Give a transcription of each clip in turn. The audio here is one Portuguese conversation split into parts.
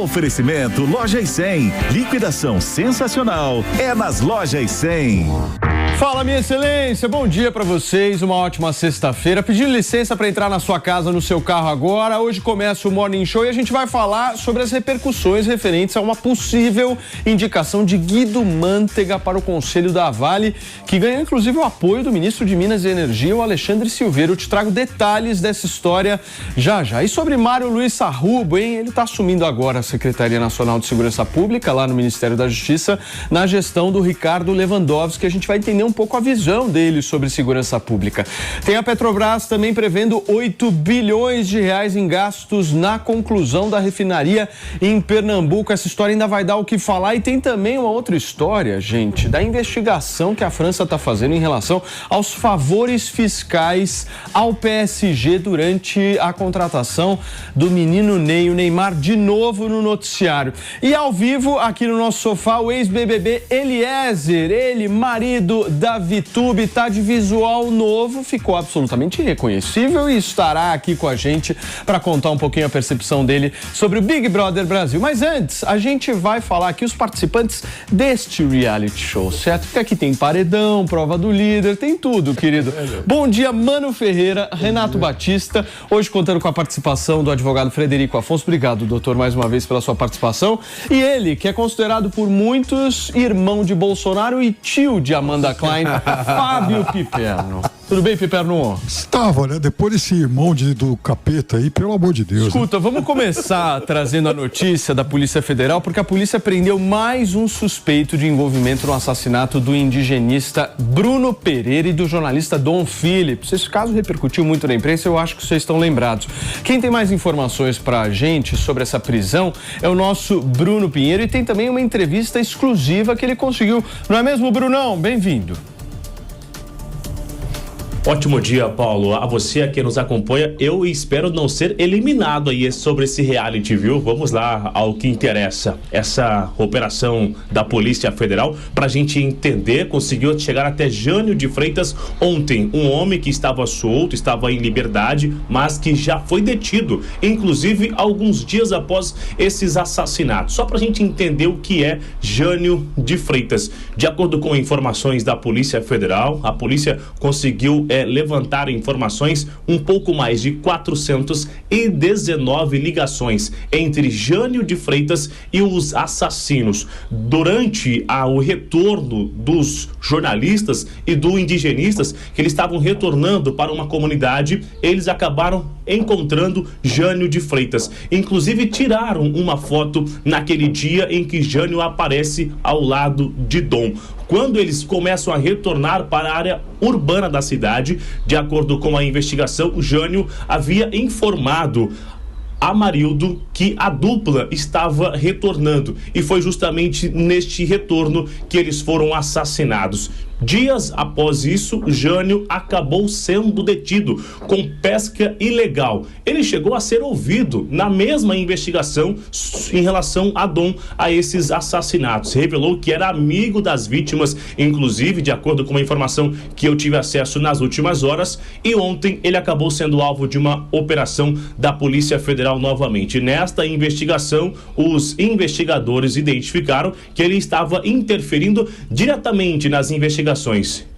Oferecimento Loja e 100. Liquidação sensacional é nas Lojas 100. Fala, minha excelência, bom dia para vocês, uma ótima sexta-feira. Pedindo licença para entrar na sua casa, no seu carro agora. Hoje começa o Morning Show e a gente vai falar sobre as repercussões referentes a uma possível indicação de Guido Mantega para o Conselho da Vale, que ganhou inclusive o apoio do ministro de Minas e Energia, o Alexandre Silveira. Eu te trago detalhes dessa história já já. E sobre Mário Luiz Sarrubo, hein? Ele está assumindo agora a Secretaria Nacional de Segurança Pública, lá no Ministério da Justiça, na gestão do Ricardo Lewandowski, que a gente vai entender um pouco a visão dele sobre segurança pública. Tem a Petrobras também prevendo 8 bilhões de reais em gastos na conclusão da refinaria em Pernambuco. Essa história ainda vai dar o que falar. E tem também uma outra história, gente, da investigação que a França está fazendo em relação aos favores fiscais ao PSG durante a contratação do menino Ney, o Neymar, de novo no noticiário. E ao vivo, aqui no nosso sofá, o ex-BBB Eliezer, ele, marido da ViTube, tá de visual novo, ficou absolutamente irreconhecível e estará aqui com a gente para contar um pouquinho a percepção dele sobre o Big Brother Brasil. Mas antes, a gente vai falar aqui os participantes deste reality show, certo? Porque aqui tem paredão, prova do líder, tem tudo, querido. Bom dia, Mano Ferreira, Renato Batista, hoje contando com a participação do advogado Frederico Afonso. Obrigado, doutor, mais uma vez pela sua participação. E ele, que é considerado por muitos irmão de Bolsonaro e tio de Amanda Klein, Fábio Piperno. Tudo bem, Piperno? Estava, né? Depois desse irmão do capeta aí, pelo amor de Deus. Escuta, vamos começar trazendo a notícia da Polícia Federal, porque a polícia prendeu mais um suspeito de envolvimento no assassinato do indigenista Bruno Pereira e do jornalista Dom Phillips. Esse caso repercutiu muito na imprensa, eu acho que vocês estão lembrados. Quem tem mais informações pra gente sobre essa prisão é o nosso Bruno Pinheiro, e tem também uma entrevista exclusiva que ele conseguiu. Não é mesmo, Brunão? Bem-vindo. Ótimo dia, Paulo. A você que nos acompanha, eu espero não ser eliminado aí sobre esse reality, viu? Vamos lá ao que interessa. Essa operação da Polícia Federal, pra gente entender, conseguiu chegar até Jânio de Freitas ontem. Um homem que estava solto, estava em liberdade, mas que já foi detido, inclusive alguns dias após esses assassinatos. Só pra gente entender o que é Jânio de Freitas. De acordo com informações da Polícia Federal, a polícia conseguiu levantar informações, um pouco mais de 419 ligações entre Jânio de Freitas e os assassinos. Durante o retorno dos jornalistas e do indigenistas, que eles estavam retornando para uma comunidade, eles acabaram encontrando Jânio de Freitas. Inclusive tiraram uma foto naquele dia em que Jânio aparece ao lado de Dom. Quando eles começam a retornar para a área urbana da cidade, de acordo com a investigação, o Jânio havia informado a Marildo que a dupla estava retornando, e foi justamente neste retorno que eles foram assassinados. Dias após isso, Jânio acabou sendo detido com pesca ilegal. Ele chegou a ser ouvido na mesma investigação em relação a Dom, a esses assassinatos. Revelou que era amigo das vítimas, inclusive, de acordo com uma informação que eu tive acesso nas últimas horas, e ontem ele acabou sendo alvo de uma operação da Polícia Federal novamente. Nesta investigação, os investigadores identificaram que ele estava interferindo diretamente nas investigações.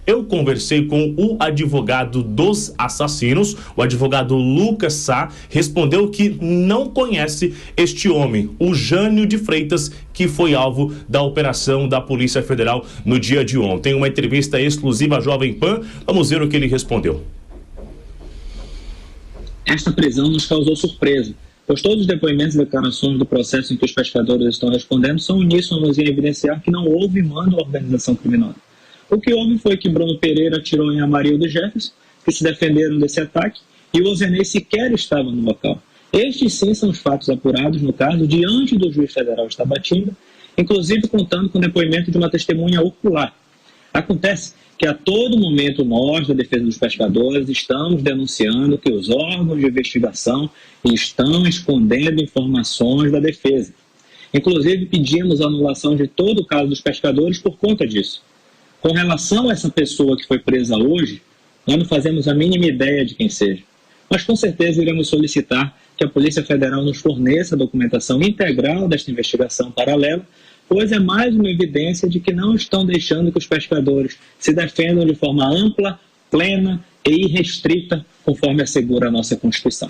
Eu conversei com o advogado dos assassinos, o advogado Lucas Sá, respondeu que não conhece este homem, o Jânio de Freitas, que foi alvo da operação da Polícia Federal no dia de ontem. Uma entrevista exclusiva à Jovem Pan, vamos ver o que ele respondeu. Esta prisão nos causou surpresa, pois todos os depoimentos e declarações do processo em que os pescadores estão respondendo são uníssonos em evidenciar que não houve mando à organização criminosa. O que houve foi que Bruno Pereira atirou em Amarildo e Jefferson, que se defenderam desse ataque, e o Ozenei sequer estava no local. Estes sim são os fatos apurados no caso diante do juiz federal de Tabatinga, inclusive contando com o depoimento de uma testemunha ocular. Acontece que a todo momento nós, da Defesa dos Pescadores, estamos denunciando que os órgãos de investigação estão escondendo informações da defesa. Inclusive pedimos a anulação de todo o caso dos pescadores por conta disso. Com relação a essa pessoa que foi presa hoje, nós não fazemos a mínima ideia de quem seja. Mas com certeza iremos solicitar que a Polícia Federal nos forneça a documentação integral desta investigação paralela, pois é mais uma evidência de que não estão deixando que os pescadores se defendam de forma ampla, plena e irrestrita, conforme assegura a nossa Constituição.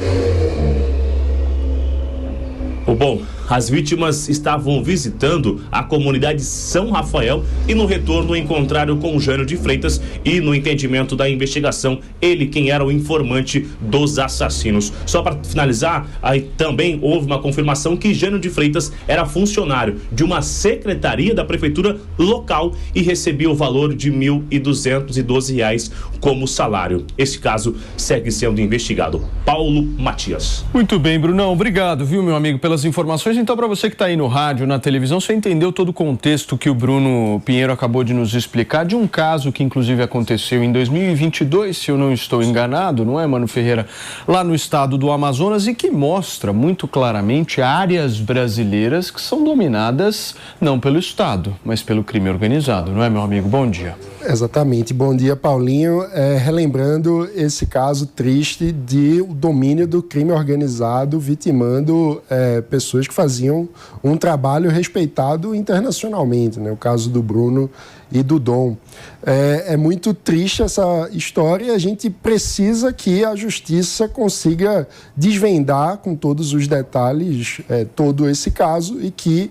Bom, as vítimas estavam visitando a comunidade São Rafael e no retorno encontraram com o Jânio de Freitas e no entendimento da investigação, ele quem era o informante dos assassinos. Só para finalizar, aí também houve uma confirmação que Jânio de Freitas era funcionário de uma secretaria da prefeitura local e recebia o valor de R$ 1.212 como salário. Esse caso segue sendo investigado. Paulo Matias. Muito bem, Brunão. Obrigado, viu, meu amigo, pelas informações. Então, para você que está aí no rádio, na televisão, você entendeu todo o contexto que o Bruno Pinheiro acabou de nos explicar, de um caso que inclusive aconteceu em 2022, se eu não estou enganado, não é, Mano Ferreira? Lá no estado do Amazonas, e que mostra muito claramente áreas brasileiras que são dominadas não pelo Estado, mas pelo crime organizado, não é, meu amigo? Bom dia. Exatamente. Bom dia, Paulinho. Relembrando esse caso triste de domínio do crime organizado, vitimando pessoas que faziam um trabalho respeitado internacionalmente, né? O caso do Bruno e do Dom. É muito triste essa história e a gente precisa que a justiça consiga desvendar com todos os detalhes todo esse caso e que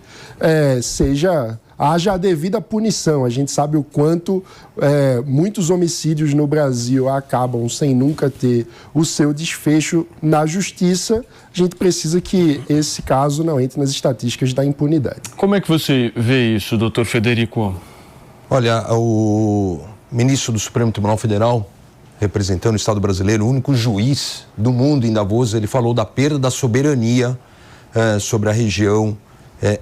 haja a devida punição. A gente sabe o quanto muitos homicídios no Brasil acabam sem nunca ter o seu desfecho na justiça. A gente precisa que esse caso não entre nas estatísticas da impunidade. Como é que você vê isso, doutor Federico? Olha, o ministro do Supremo Tribunal Federal, representando o Estado brasileiro, o único juiz do mundo em Davos, ele falou da perda da soberania sobre a região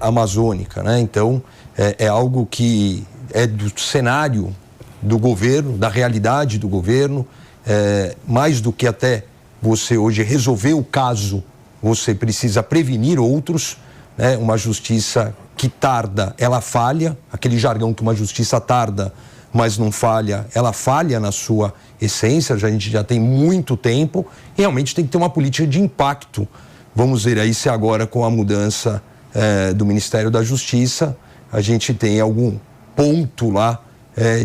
amazônica, né? Então, é algo que é do cenário do governo, da realidade do governo, mais do que até você hoje resolver o caso, você precisa prevenir outros, né? Uma justiça que tarda, ela falha, aquele jargão que uma justiça tarda, mas não falha, ela falha na sua essência, a gente já tem muito tempo, e realmente tem que ter uma política de impacto. Vamos ver aí se agora com a mudança do Ministério da Justiça, a gente tem algum ponto lá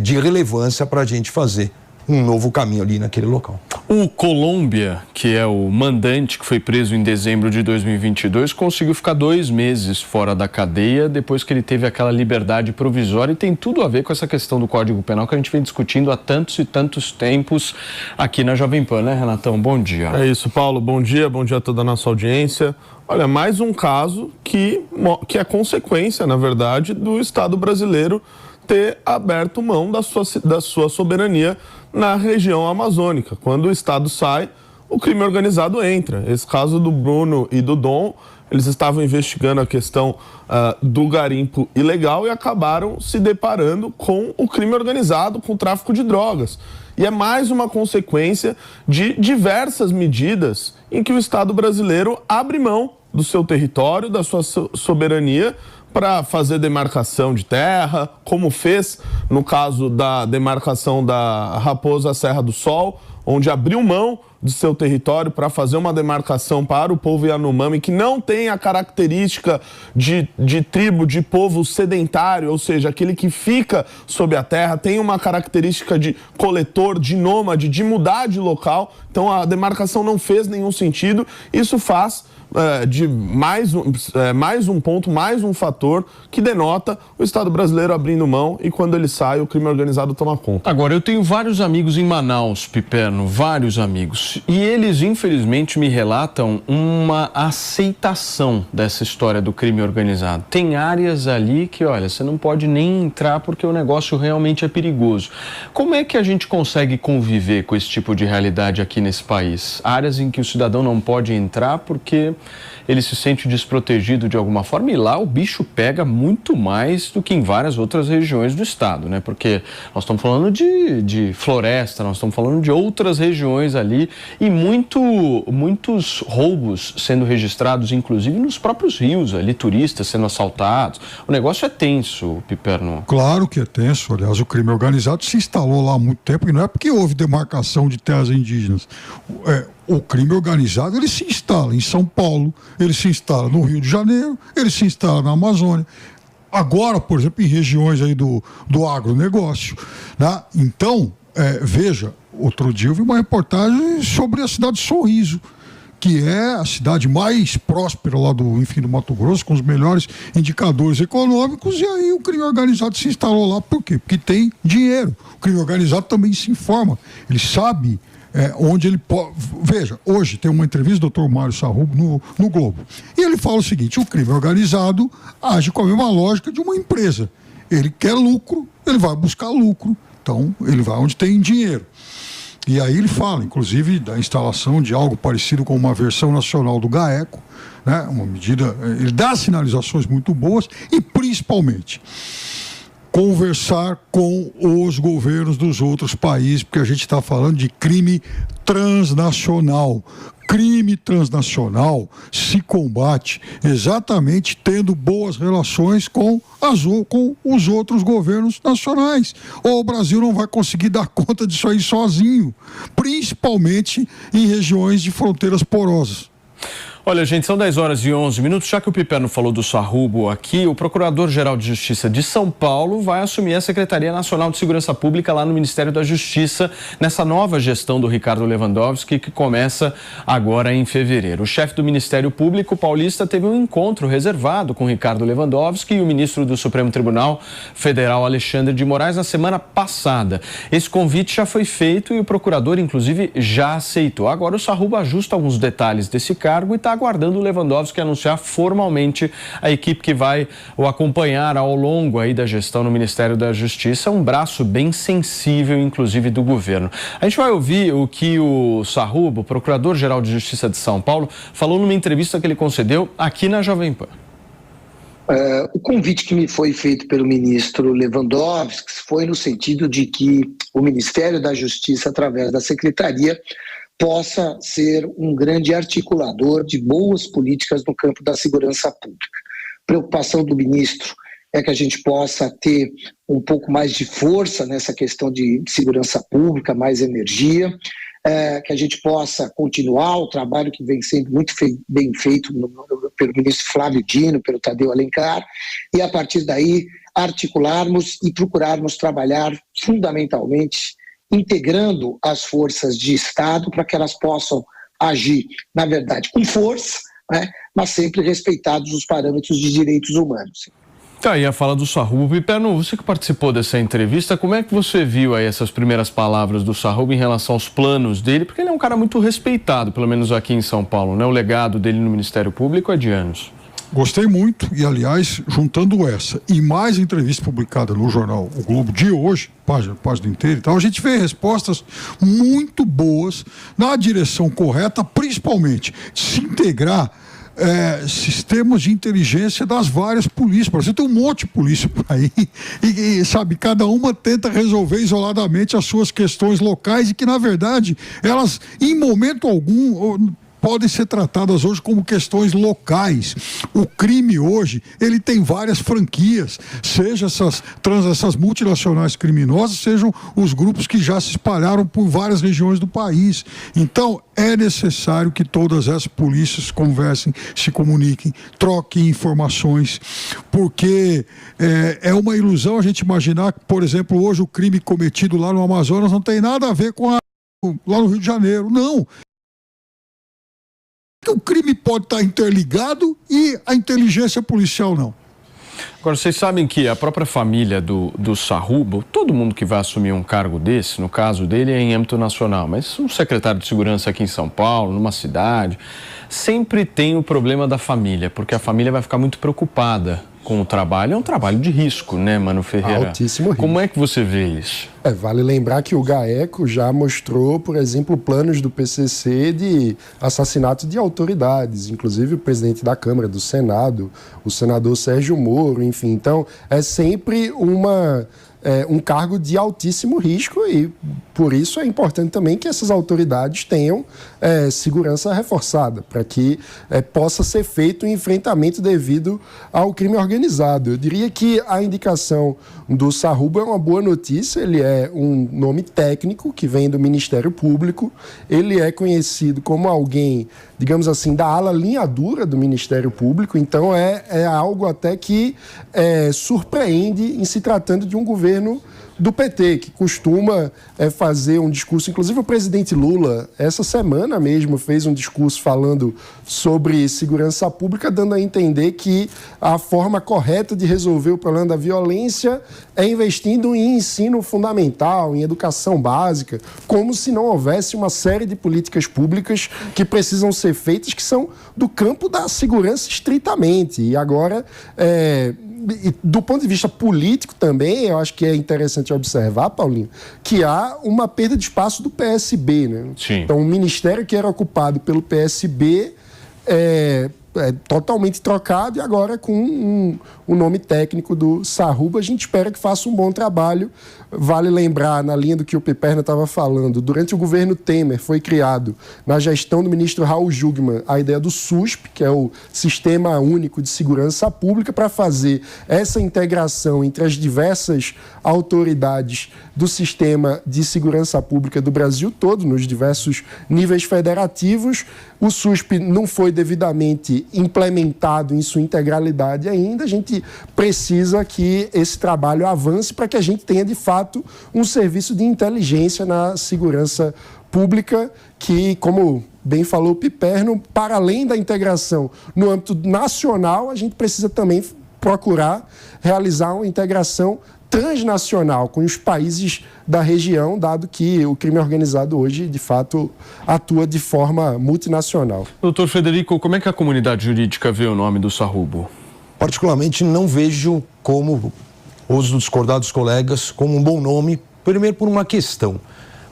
de relevância para a gente fazer um novo caminho ali naquele local. O Colômbia, que é o mandante que foi preso em dezembro de 2022, conseguiu ficar 2 meses fora da cadeia depois que ele teve aquela liberdade provisória, e tem tudo a ver com essa questão do Código Penal que a gente vem discutindo há tantos e tantos tempos aqui na Jovem Pan, né, Renatão? Bom dia. É isso, Paulo. Bom dia a toda a nossa audiência. Olha, mais um caso que é consequência, na verdade, do Estado brasileiro ter aberto mão da sua soberania na região amazônica. Quando o Estado sai, o crime organizado entra. Esse caso do Bruno e do Dom, eles estavam investigando a questão do garimpo ilegal e acabaram se deparando com o crime organizado, com o tráfico de drogas. E é mais uma consequência de diversas medidas em que o Estado brasileiro abre mão do seu território, da sua soberania, para fazer demarcação de terra, como fez no caso da demarcação da Raposa Serra do Sol, onde abriu mão do seu território para fazer uma demarcação para o povo Yanomami, que não tem a característica de tribo, de povo sedentário, ou seja, aquele que fica sob a terra, tem uma característica de coletor, de nômade, de mudar de local. Então a demarcação não fez nenhum sentido. Isso faz de mais um ponto, mais um fator que denota o Estado brasileiro abrindo mão, e quando ele sai, o crime organizado toma conta. Agora, eu tenho vários amigos em Manaus, Piperno, vários amigos, e eles, infelizmente, me relatam uma aceitação dessa história do crime organizado. Tem áreas ali que, olha, você não pode nem entrar porque o negócio realmente é perigoso. Como é que a gente consegue conviver com esse tipo de realidade aqui nesse país? Áreas em que o cidadão não pode entrar porque ele se sente desprotegido de alguma forma, e lá o bicho pega muito mais do que em várias outras regiões do estado, né? Porque nós estamos falando de floresta, nós estamos falando de outras regiões ali, e muitos roubos sendo registrados, inclusive nos próprios rios ali, turistas sendo assaltados. O negócio é tenso, Piperno. Claro que é tenso. Aliás, o crime organizado se instalou lá há muito tempo, e não é porque houve demarcação de terras indígenas. o crime organizado, ele se instala em São Paulo, ele se instala no Rio de Janeiro, ele se instala na Amazônia. Agora, por exemplo, em regiões aí do agronegócio, né? Então, veja, outro dia eu vi uma reportagem sobre a cidade de Sorriso, que é a cidade mais próspera lá do Mato Grosso, com os melhores indicadores econômicos, e aí o crime organizado se instalou lá. Por quê? Porque tem dinheiro. O crime organizado também se informa, ele sabe onde ele pode... Veja, hoje tem uma entrevista do Dr. Mário Sarrubo no Globo, e ele fala o seguinte: o crime organizado age com a mesma lógica de uma empresa. Ele quer lucro, ele vai buscar lucro, então ele vai onde tem dinheiro. E aí ele fala, inclusive, da instalação de algo parecido com uma versão nacional do GAECO, né? Uma medida... Ele dá sinalizações muito boas e, principalmente, conversar com os governos dos outros países, porque a gente está falando de crime transnacional. Crime transnacional se combate exatamente tendo boas relações com os outros governos nacionais. Ou o Brasil não vai conseguir dar conta disso aí sozinho, principalmente em regiões de fronteiras porosas. Olha, gente, são 10h11. Já que o Piperno falou do Sarrubo aqui, o Procurador-Geral de Justiça de São Paulo vai assumir a Secretaria Nacional de Segurança Pública lá no Ministério da Justiça, nessa nova gestão do Ricardo Lewandowski, que começa agora em fevereiro. O chefe do Ministério Público paulista teve um encontro reservado com Ricardo Lewandowski e o ministro do Supremo Tribunal Federal, Alexandre de Moraes, na semana passada. Esse convite já foi feito e o procurador, inclusive, já aceitou. Agora o Sarrubo ajusta alguns detalhes desse cargo e está aguardando o Lewandowski anunciar formalmente a equipe que vai o acompanhar ao longo aí da gestão no Ministério da Justiça, um braço bem sensível, inclusive, do governo. A gente vai ouvir o que o Sarrubo, Procurador-Geral de Justiça de São Paulo, falou numa entrevista que ele concedeu aqui na Jovem Pan. O convite que me foi feito pelo ministro Lewandowski foi no sentido de que o Ministério da Justiça, através da Secretaria, possa ser um grande articulador de boas políticas no campo da segurança pública. A preocupação do ministro é que a gente possa ter um pouco mais de força nessa questão de segurança pública, mais energia, que a gente possa continuar o trabalho que vem sendo muito bem feito pelo ministro Flávio Dino, pelo Tadeu Alencar, e a partir daí articularmos e procurarmos trabalhar fundamentalmente integrando as forças de Estado para que elas possam agir, na verdade, com força, né, mas sempre respeitados os parâmetros de direitos humanos. Tá aí a fala do Sarrubo. Piperno, você que participou dessa entrevista, como é que você viu aí essas primeiras palavras do Sarrubo em relação aos planos dele? Porque ele é um cara muito respeitado, pelo menos aqui em São Paulo, né? O legado dele no Ministério Público é de anos. Gostei muito e, aliás, juntando essa e mais entrevista publicada no jornal O Globo de hoje, página inteira e tal, a gente vê respostas muito boas na direção correta, principalmente de se integrar sistemas de inteligência das várias polícias. Você tem um monte de polícia por aí e sabe, cada uma tenta resolver isoladamente as suas questões locais e que, na verdade, elas, em momento algum, podem ser tratadas hoje como questões locais. O crime hoje, ele tem várias franquias, seja essas multinacionais criminosas, sejam os grupos que já se espalharam por várias regiões do país. Então, é necessário que todas essas polícias conversem, se comuniquem, troquem informações, porque é uma ilusão a gente imaginar que, por exemplo, hoje o crime cometido lá no Amazonas não tem nada a ver com lá no Rio de Janeiro. Não. O crime pode estar interligado e a inteligência policial não. Agora, vocês sabem que a própria família do Sarrubo, todo mundo que vai assumir um cargo desse, no caso dele é em âmbito nacional, mas um secretário de segurança aqui em São Paulo, numa cidade, sempre tem o problema da família, porque a família vai ficar muito preocupada com o trabalho. É um trabalho de risco, né, Mano Ferreira? Altíssimo risco. Como é que você vê isso? Vale lembrar que o GAECO já mostrou, por exemplo, planos do PCC de assassinato de autoridades, inclusive o presidente da Câmara, do Senado, o senador Sérgio Moro, enfim. Então, é sempre uma um cargo de altíssimo risco e, por isso, é importante também que essas autoridades tenham segurança reforçada, para que possa ser feito um enfrentamento devido ao crime organizado. Eu diria que a indicação do Sarrubo é uma boa notícia, ele é um nome técnico que vem do Ministério Público, ele é conhecido como alguém, digamos assim, da ala linha dura do Ministério Público, então é algo até que surpreende em se tratando de um governo do PT, que costuma fazer um discurso, inclusive o presidente Lula, essa semana mesmo, fez um discurso falando sobre segurança pública, dando a entender que a forma correta de resolver o problema da violência é investindo em ensino fundamental, em educação básica, como se não houvesse uma série de políticas públicas que precisam ser feitas, que são do campo da segurança estritamente. E agora, do ponto de vista político também, eu acho que é interessante observar, Paulinho, que há uma perda de espaço do PSB, né? Sim. Então, o ministério que era ocupado pelo PSB é totalmente trocado e agora com o nome técnico do Sarrubo. A gente espera que faça um bom trabalho. Vale lembrar, na linha do que o Piperno estava falando, durante o governo Temer foi criado, na gestão do ministro Raul Jungmann, a ideia do SUSP, que é o Sistema Único de Segurança Pública, para fazer essa integração entre as diversas autoridades do sistema de segurança pública do Brasil todo, nos diversos níveis federativos. O SUSP não foi devidamente implementado em sua integralidade ainda. A gente precisa que esse trabalho avance para que a gente tenha, de fato, um serviço de inteligência na segurança pública que, como bem falou o Piperno, para além da integração no âmbito nacional, a gente precisa também procurar realizar uma integração transnacional com os países da região, dado que o crime organizado hoje, de fato, atua de forma multinacional. Doutor Frederico, como é que a comunidade jurídica vê o nome do Sarrubo? Particularmente, não vejo, como os discordados colegas, como um bom nome, primeiro por uma questão.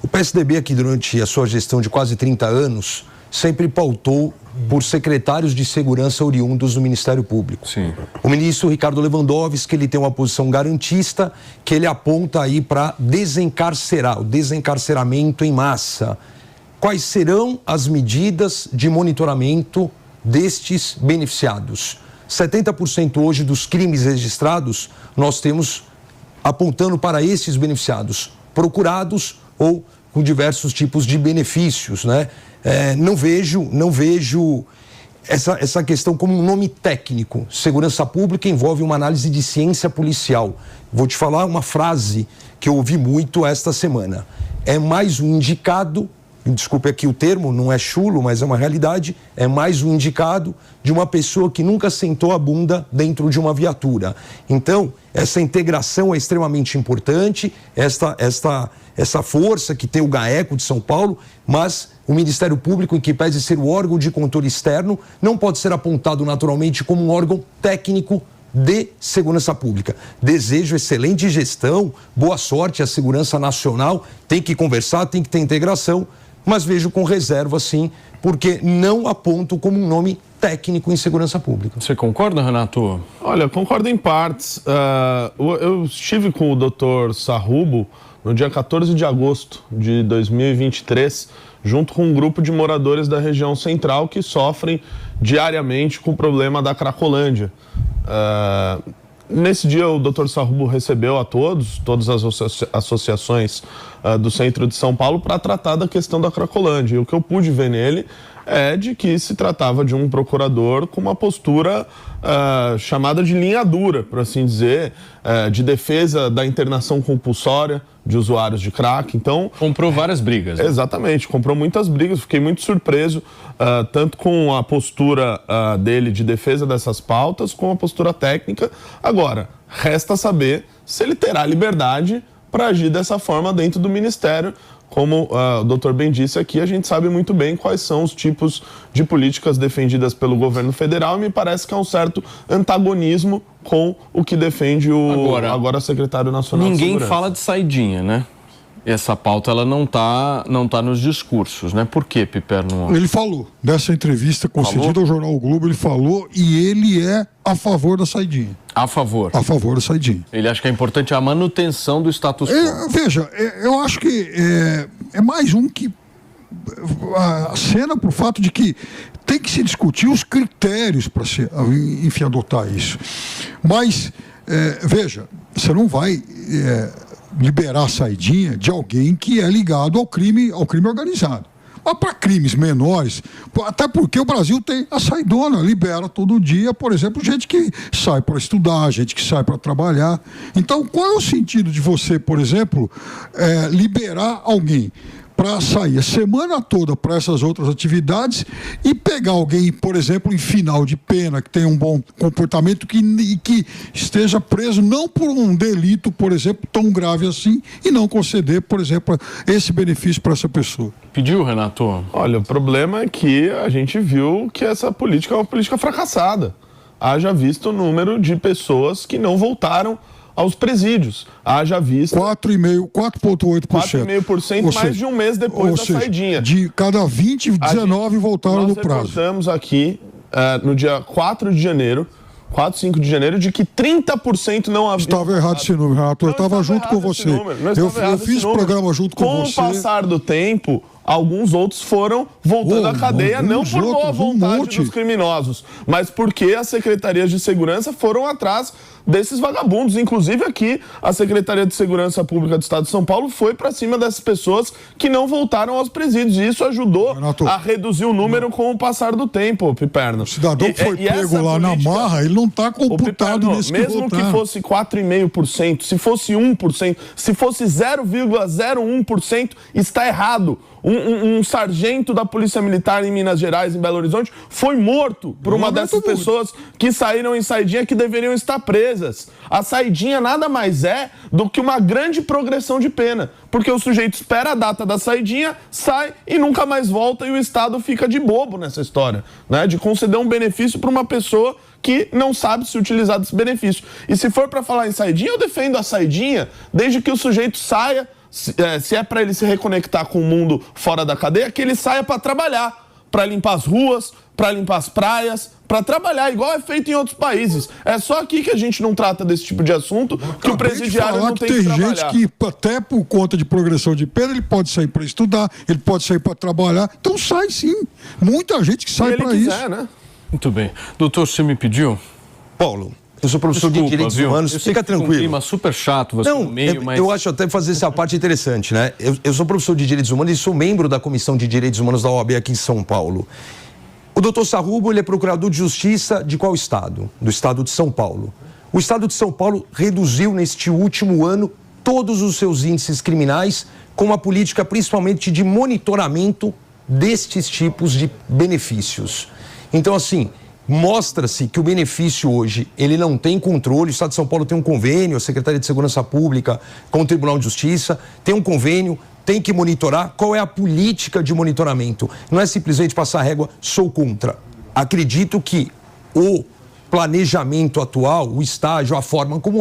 O PSDB aqui, durante a sua gestão de quase 30 anos, sempre pautou por secretários de segurança oriundos do Ministério Público. Sim. O ministro Ricardo Lewandowski, ele tem uma posição garantista que ele aponta aí para desencarcerar, o desencarceramento em massa. Quais serão as medidas de monitoramento destes beneficiados? 70% hoje dos crimes registrados nós temos apontando para esses beneficiados, procurados ou com diversos tipos de benefícios, né? Não vejo essa questão como um nome técnico. Segurança pública envolve uma análise de ciência policial. Vou te falar uma frase que eu ouvi muito esta semana. É mais um indicado, desculpe aqui o termo, não é chulo, mas é uma realidade, é mais um indicado de uma pessoa que nunca sentou a bunda dentro de uma viatura. Então, essa integração é extremamente importante, essa força que tem o GAECO de São Paulo, mas o Ministério Público, em que pese ser o órgão de controle externo, não pode ser apontado naturalmente como um órgão técnico de segurança pública. Desejo excelente gestão, boa sorte à segurança nacional, tem que conversar, tem que ter integração, mas vejo com reserva, sim, porque não aponto como um nome técnico em segurança pública. Você concorda, Renato? Olha, concordo em partes. Eu estive com o Dr. Sarrubo no dia 14 de agosto de 2023, junto com um grupo de moradores da região central que sofrem diariamente com o problema da Cracolândia. Nesse dia, o Dr. Sarrubo recebeu a todas as associações do centro de São Paulo para tratar da questão da Cracolândia. E o que eu pude ver nele é de que se tratava de um procurador com uma postura chamada de linha dura, por assim dizer, de defesa da internação compulsória de usuários de crack. Então, comprou várias brigas. Né? Exatamente, comprou muitas brigas. Fiquei muito surpreso, tanto com a postura dele de defesa dessas pautas, como a postura técnica. Agora, resta saber se ele terá liberdade para agir dessa forma dentro do Ministério. Como o doutor bem disse aqui, a gente sabe muito bem quais são os tipos de políticas defendidas pelo governo federal e me parece que há um certo antagonismo com o que defende o agora secretário nacional de Segurança. Ninguém Segurança. fala de saidinha, né? Essa pauta ela não tá nos discursos, né? Por quê, Piperno? Ele falou, nessa entrevista concedida ao Jornal o Globo, ele falou e ele é a favor da saidinha. A favor? A favor da saidinha. Ele acha que é importante a manutenção do status quo. Veja, eu acho que é mais um que acena para o fato de que tem que se discutir os critérios para enfim, adotar isso. Mas, veja, você não vai liberar a saidinha de alguém que é ligado ao crime organizado. Mas para crimes menores, até porque o Brasil tem a saidona, libera todo dia, por exemplo, gente que sai para estudar, gente que sai para trabalhar. Então, qual é o sentido de você, por exemplo, liberar alguém para sair a semana toda para essas outras atividades e pegar alguém, por exemplo, em final de pena, que tenha um bom comportamento e que esteja preso não por um delito, por exemplo, tão grave assim, e não conceder, por exemplo, esse benefício para essa pessoa? Pediu, Renato? Olha, o problema é que a gente viu que essa política é uma política fracassada. Haja visto o número de pessoas que não voltaram aos presídios. Haja visto 4,8%. 4,5% mais de um mês depois da saidinha. De cada 20, 19 voltaram no prazo. Nós reportamos aqui, no dia 4 de janeiro, 4, 5 de janeiro, de que 30% não havia... Estava errado esse número, Renato. Eu estava junto com você. Eu fiz o programa junto com você. Com o passar do tempo, alguns outros foram voltando à cadeia, não por boa vontade dos criminosos, mas porque as secretarias de segurança foram atrás desses vagabundos. Inclusive aqui, a Secretaria de Segurança Pública do Estado de São Paulo foi para cima dessas pessoas que não voltaram aos presídios. E isso ajudou a reduzir o número com o passar do tempo, Piperno. O cidadão que foi pego lá na marra, ele não está computado nisso que mesmo que fosse 4,5%, se fosse 1%, se fosse 0,01%, está errado. Um sargento da Polícia Militar em Minas Gerais, em Belo Horizonte, foi morto por uma dessas pessoas que saíram em saidinha que deveriam estar presas. A saidinha nada mais é do que uma grande progressão de pena, porque o sujeito espera a data da saidinha, sai e nunca mais volta, e o Estado fica de bobo nessa história, né? De conceder um benefício para uma pessoa que não sabe se utilizar desse benefício. E se for para falar em saidinha, eu defendo a saidinha desde que o sujeito saia. Se é para ele se reconectar com o mundo fora da cadeia, que ele saia para trabalhar, para limpar as ruas, para limpar as praias, para trabalhar, igual é feito em outros países. É só aqui que a gente não trata desse tipo de assunto, que o presidiário não tem que trabalhar. Tem gente que, até por conta de progressão de pena, ele pode sair para estudar, ele pode sair para trabalhar. Então sai sim. Muita gente que sai para isso. Né? Muito bem. Doutor, você me pediu? Paulo, eu sou professor de Direitos Humanos, fica tranquilo. Um clima super chato, você no meio, mas... Eu acho até fazer essa parte interessante, né? Eu sou professor de Direitos Humanos e sou membro da Comissão de Direitos Humanos da OAB aqui em São Paulo. O doutor Sarrubo, ele é procurador de justiça de qual estado? Do estado de São Paulo. O estado de São Paulo reduziu neste último ano todos os seus índices criminais com uma política principalmente de monitoramento destes tipos de benefícios. Então, assim, mostra-se que o benefício hoje, ele não tem controle. O Estado de São Paulo tem um convênio, a Secretaria de Segurança Pública com o Tribunal de Justiça, tem um convênio, tem que monitorar. Qual é a política de monitoramento? Não é simplesmente passar a régua, sou contra. Acredito que o planejamento atual, o estágio, a forma como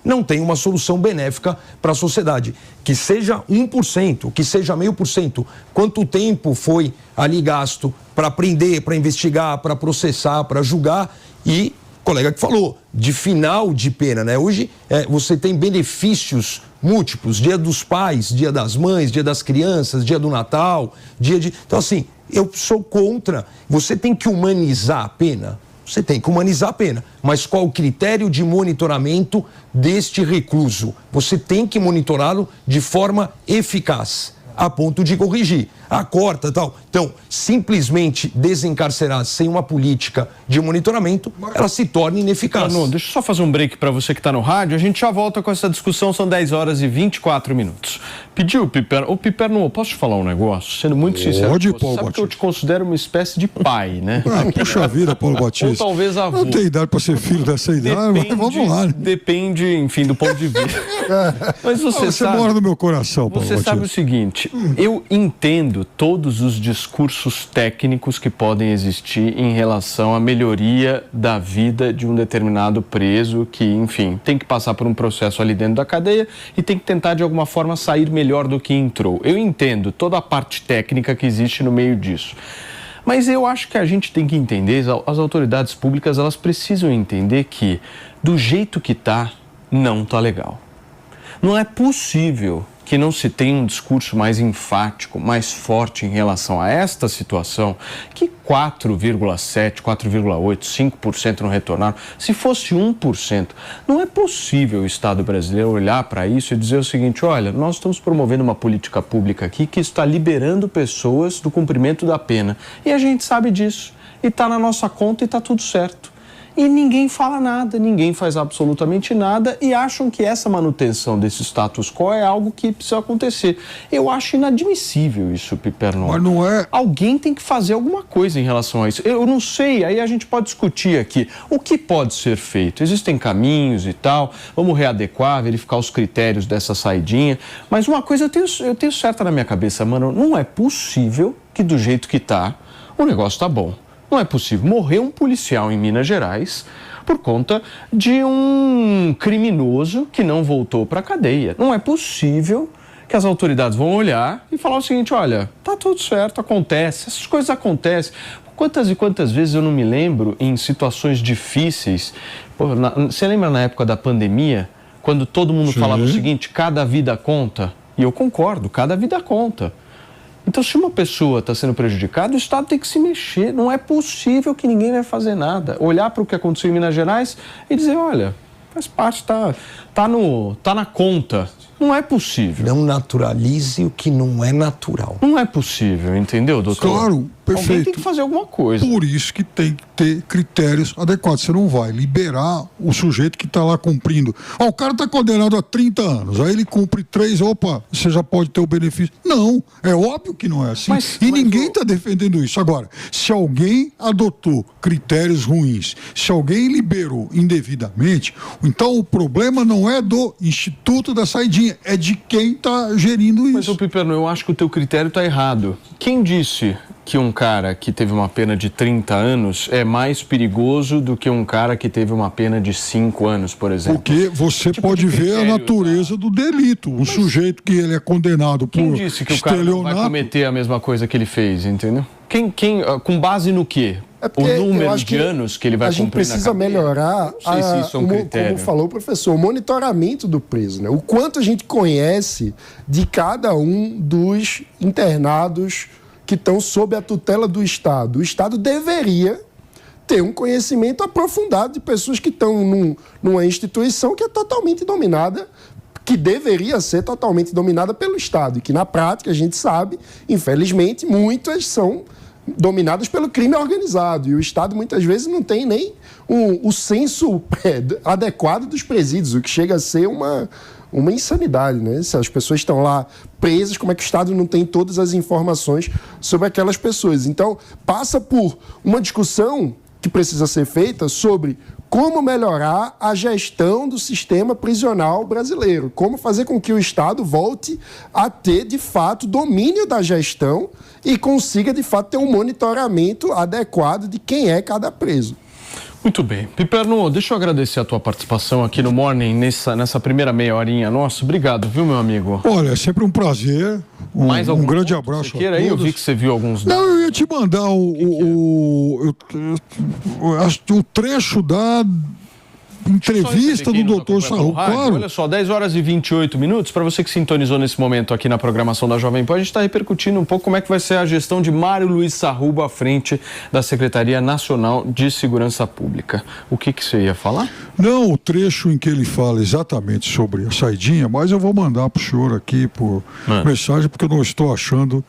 não tem uma solução benéfica para a sociedade. Que seja 1%, que seja 0,5%. Quanto tempo foi ali gasto para prender, para investigar, para processar, para julgar? E o colega que falou, de final de pena, né? Hoje você tem benefícios múltiplos, Dia dos Pais, Dia das Mães, Dia das Crianças, Dia do Natal, Então, assim, eu sou contra. Você tem que humanizar a pena. Você tem que humanizar a pena, mas qual o critério de monitoramento deste recluso? Você tem que monitorá-lo de forma eficaz, a ponto de corrigir. A corta, tal. Então, simplesmente desencarcerar sem uma política de monitoramento, ela se torna ineficaz. Piperno, deixa eu só fazer um break para você que está no rádio. A gente já volta com essa discussão, são 10 horas e 24 minutos. Pediu, Piperno. Ô, Piperno, posso te falar um negócio? Sendo muito sincero, Paulo sabe Batista. que eu te considero uma espécie de pai, né? Puxa vida, Paulo Batista. Ou talvez avô. Não tem idade para ser filho dessa idade, mas vamos lá. Né? Depende, enfim, do ponto de vista. Mas você sabe... mora no meu coração, Paulo Você Batista. sabe o seguinte, seguinte, eu entendo todos os discursos técnicos que podem existir em relação à melhoria da vida de um determinado preso que, enfim, tem que passar por um processo ali dentro da cadeia e tem que tentar de alguma forma sair melhor do que entrou. Eu entendo toda a parte técnica que existe no meio disso. Mas eu acho que a gente tem que entender, as autoridades públicas, elas precisam entender que do jeito que tá, não tá legal. Não é possível que não se tenha um discurso mais enfático, mais forte em relação a esta situação, que 4,7%, 4,8%, 5% não retornaram. Se fosse 1%, não é possível o Estado brasileiro olhar para isso e dizer o seguinte: olha, nós estamos promovendo uma política pública aqui que está liberando pessoas do cumprimento da pena. E a gente sabe disso. E está na nossa conta e está tudo certo. E ninguém fala nada, ninguém faz absolutamente nada e acham que essa manutenção desse status quo é algo que precisa acontecer. Eu acho inadmissível isso, Piperno. Mas não é... Alguém tem que fazer alguma coisa em relação a isso. Eu não sei, aí a gente pode discutir aqui o que pode ser feito. Existem caminhos e tal, vamos readequar, verificar os critérios dessa saidinha. Mas uma coisa eu tenho certa na minha cabeça, mano, não é possível que do jeito que tá, o negócio tá bom. Não é possível. Morreu um policial em Minas Gerais por conta de um criminoso que não voltou para a cadeia. Não é possível que as autoridades vão olhar e falar o seguinte: olha, tá tudo certo, acontece, essas coisas acontecem. Quantas e quantas vezes eu não me lembro em situações difíceis. Você lembra na época da pandemia, quando todo mundo falava o seguinte: cada vida conta? E eu concordo, cada vida conta. Então, se uma pessoa está sendo prejudicada, o Estado tem que se mexer. Não é possível que ninguém vai fazer nada. Olhar para o que aconteceu em Minas Gerais e dizer: olha, faz parte, tá na conta. Não é possível. Não naturalize o que não é natural. Não é possível, entendeu, doutor? Claro, perfeito. Alguém tem que fazer alguma coisa. Por isso que tem que ter critérios adequados. Você não vai liberar o sujeito que está lá cumprindo. O cara está condenado a 30 anos, aí ele cumpre 3, opa, você já pode ter o benefício. Não, é óbvio que não é assim. Mas ninguém está defendendo isso. Agora, se alguém adotou critérios ruins, se alguém liberou indevidamente, então o problema não é do Instituto da Saidinha, é de quem está gerindo isso. Mas, ô Piperno, eu acho que o teu critério está errado. Quem disse que um cara que teve uma pena de 30 anos é mais perigoso do que um cara que teve uma pena de 5 anos, por exemplo? Porque você pode ver a natureza do delito. Um sujeito que ele é condenado por estelionato... Quem disse que o cara não vai cometer a mesma coisa que ele fez, entendeu? Com base no quê? O número de anos que ele vai cumprir na cadeia? A gente precisa melhorar, como falou o professor, o monitoramento do preso, né? O quanto a gente conhece de cada um dos internados que estão sob a tutela do Estado. O Estado deveria ter um conhecimento aprofundado de pessoas que estão numa instituição que é totalmente dominada, que deveria ser totalmente dominada pelo Estado, e que na prática a gente sabe, infelizmente, muitas são dominadas pelo crime organizado, e o Estado muitas vezes não tem nem o senso adequado dos presídios, o que chega a ser uma insanidade, né? Se as pessoas estão lá presas, como é que o Estado não tem todas as informações sobre aquelas pessoas? Então, passa por uma discussão que precisa ser feita sobre como melhorar a gestão do sistema prisional brasileiro, como fazer com que o Estado volte a ter, de fato, domínio da gestão e consiga, de fato, ter um monitoramento adequado de quem é cada preso. Muito bem. Piperno, deixa eu agradecer a tua participação aqui no Morning, nessa primeira meia horinha nossa. Obrigado, viu, meu amigo? Olha, é sempre um prazer. Um grande abraço a todos. Aí? Eu vi que você viu alguns dados. Não, eu ia te mandar o trecho da entrevista do doutor Sarro, claro. Olha só, 10 horas e 28 minutos. Para você que sintonizou nesse momento aqui na programação da Jovem Pan, a gente está repercutindo um pouco como é que vai ser a gestão de Mário Luiz Sarrubo à frente da Secretaria Nacional de Segurança Pública. O que você ia falar? Não, o trecho em que ele fala exatamente sobre a saidinha, mas eu vou mandar para o senhor aqui por mensagem, porque eu não estou achando...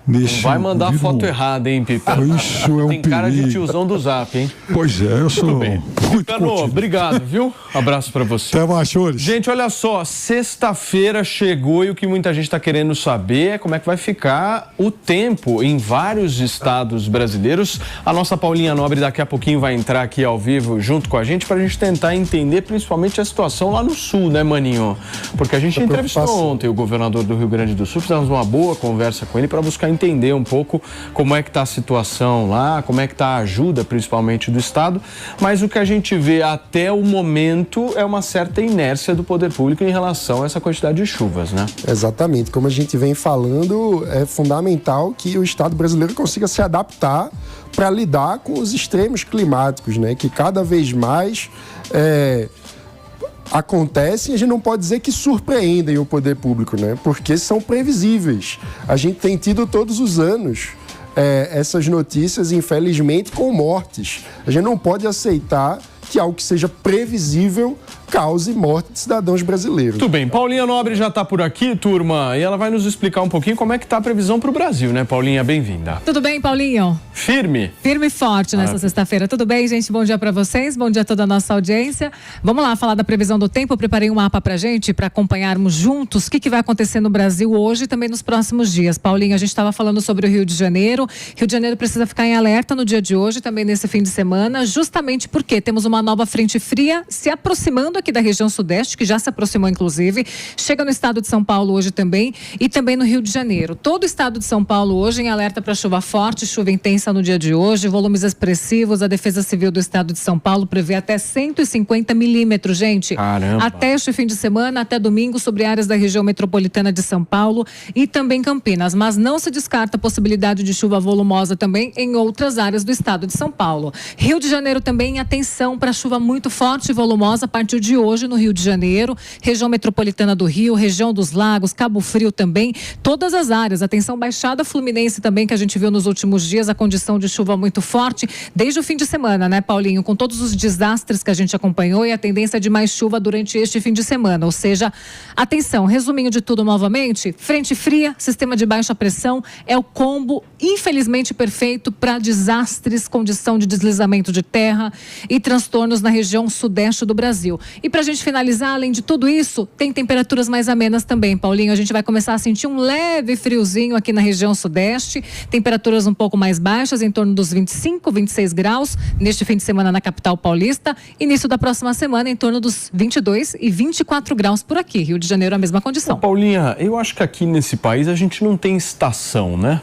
Não vai mandar foto errada, hein, Pipa? Isso é um perigo. Tem cara de tiozão do Zap, hein? Pois é, eu sou... Tudo bem. Cano, obrigado, viu? Abraço pra você. Até mais, senhores. Gente, olha só, sexta-feira chegou e o que muita gente está querendo saber é como é que vai ficar o tempo em vários estados brasileiros. A nossa Paulinha Nobre daqui a pouquinho vai entrar aqui ao vivo junto com a gente pra gente tentar entender principalmente a situação lá no sul, né, Maninho? Porque a gente entrevistou ontem o governador do Rio Grande do Sul, fizemos uma boa conversa com ele para buscar entender um pouco como é que tá a situação lá, como é que tá a ajuda principalmente do estado, mas o que a gente vê até o momento é uma certa inércia do poder público em relação a essa quantidade de chuvas, né? Exatamente. Como a gente vem falando, é fundamental que o Estado brasileiro consiga se adaptar para lidar com os extremos climáticos, né? Que cada vez mais acontecem, a gente não pode dizer que surpreendem o poder público, né? Porque são previsíveis. A gente tem tido todos os anos essas notícias, infelizmente, com mortes. A gente não pode aceitar que algo que seja previsível cause morte de cidadãos brasileiros. Tudo bem, Paulinha Nobre já está por aqui, turma, e ela vai nos explicar um pouquinho como é que está a previsão para o Brasil, né, Paulinha? Bem-vinda. Tudo bem, Paulinho? Firme? Firme e forte nessa sexta-feira. Tudo bem, gente? Bom dia para vocês, bom dia a toda a nossa audiência. Vamos lá falar da previsão do tempo. Eu preparei um mapa pra gente, para acompanharmos juntos o que vai acontecer no Brasil hoje e também nos próximos dias. Paulinho, a gente estava falando sobre o Rio de Janeiro. Rio de Janeiro precisa ficar em alerta no dia de hoje, também nesse fim de semana, justamente porque temos uma nova frente fria se aproximando aqui da região sudeste, que já se aproximou inclusive, chega no estado de São Paulo hoje também e também no Rio de Janeiro. Todo o estado de São Paulo hoje em alerta para chuva forte, chuva intensa no dia de hoje, volumes expressivos. A Defesa Civil do estado de São Paulo prevê até 150 milímetros, gente. Caramba. Até este fim de semana, até domingo, sobre áreas da região metropolitana de São Paulo e também Campinas, mas não se descarta a possibilidade de chuva volumosa também em outras áreas do estado de São Paulo. Rio de Janeiro também, atenção para chuva muito forte e volumosa a partir de hoje no Rio de Janeiro, região metropolitana do Rio, região dos Lagos, Cabo Frio também, todas as áreas. Atenção, Baixada Fluminense também, que a gente viu nos últimos dias, a condição de chuva muito forte, desde o fim de semana, né, Paulinho? Com todos os desastres que a gente acompanhou e a tendência de mais chuva durante este fim de semana. Ou seja, atenção, resuminho de tudo novamente, frente fria, sistema de baixa pressão, é o combo, infelizmente, perfeito para desastres, condição de deslizamento de terra e transtornos na região sudeste do Brasil. E para a gente finalizar, além de tudo isso, tem temperaturas mais amenas também, Paulinho. A gente vai começar a sentir um leve friozinho aqui na região sudeste, temperaturas um pouco mais baixas, em torno dos 25, 26 graus, neste fim de semana na capital paulista. Início da próxima semana, em torno dos 22 e 24 graus por aqui. Rio de Janeiro, a mesma condição. Paulinha, eu acho que aqui nesse país a gente não tem estação, né?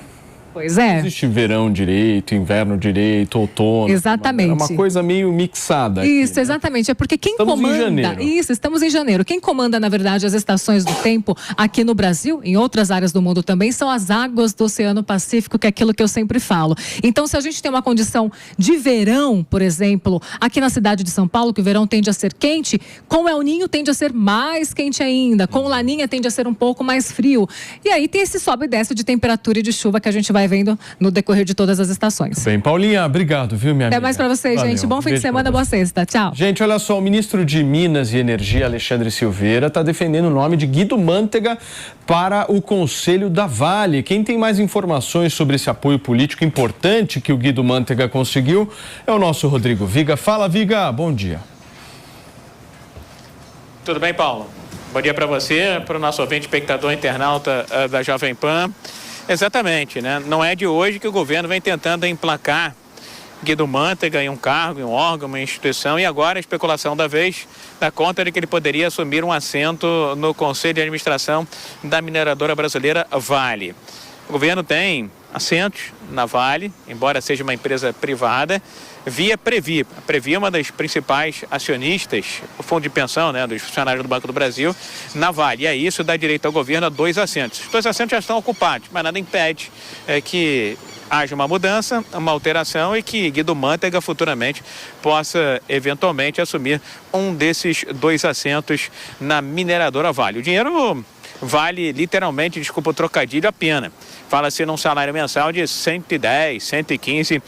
Pois é. Não existe verão direito, inverno direito, outono. Exatamente. É uma coisa meio mixada. Isso, aqui, né? Exatamente. É porque quem estamos comanda... em janeiro. Isso, estamos em janeiro. Quem comanda, na verdade, as estações do tempo aqui no Brasil, em outras áreas do mundo também, são as águas do Oceano Pacífico, que é aquilo que eu sempre falo. Então, se a gente tem uma condição de verão, por exemplo, aqui na cidade de São Paulo, que o verão tende a ser quente, com o El Niño tende a ser mais quente ainda, com o Laninha tende a ser um pouco mais frio. E aí tem esse sobe e desce de temperatura e de chuva que a gente vai vendo no decorrer de todas as estações. Bem, Paulinha, obrigado, viu, minha amiga? Até mais pra vocês, Valeu. gente. Bom fim de semana, boa sexta. Tchau. Gente, olha só, o ministro de Minas e Energia, Alexandre Silveira, está defendendo o nome de Guido Mantega para o Conselho da Vale. Quem tem mais informações sobre esse apoio político importante que o Guido Mantega conseguiu é o nosso Rodrigo Viga. Fala, Viga, bom dia. Tudo bem, Paulo? Bom dia para você, para o nosso ouvinte espectador internauta da Jovem Pan. Exatamente, né? Não é de hoje que o governo vem tentando emplacar Guido Mantega em um cargo, em um órgão, uma instituição, e agora a especulação da vez dá conta de que ele poderia assumir um assento no Conselho de Administração da mineradora brasileira Vale. O governo tem assentos na Vale, embora seja uma empresa privada, via Previ. A Previ é uma das principais acionistas, o fundo de pensão, né, dos funcionários do Banco do Brasil, na Vale. E aí isso dá direito ao governo a 2 assentos. Os 2 assentos já estão ocupados, mas nada impede que haja uma mudança, uma alteração e que Guido Mantega futuramente possa eventualmente assumir um desses 2 assentos na mineradora Vale. O dinheiro vale literalmente, desculpa o trocadilho, a pena. Fala-se num salário mensal de 110, 115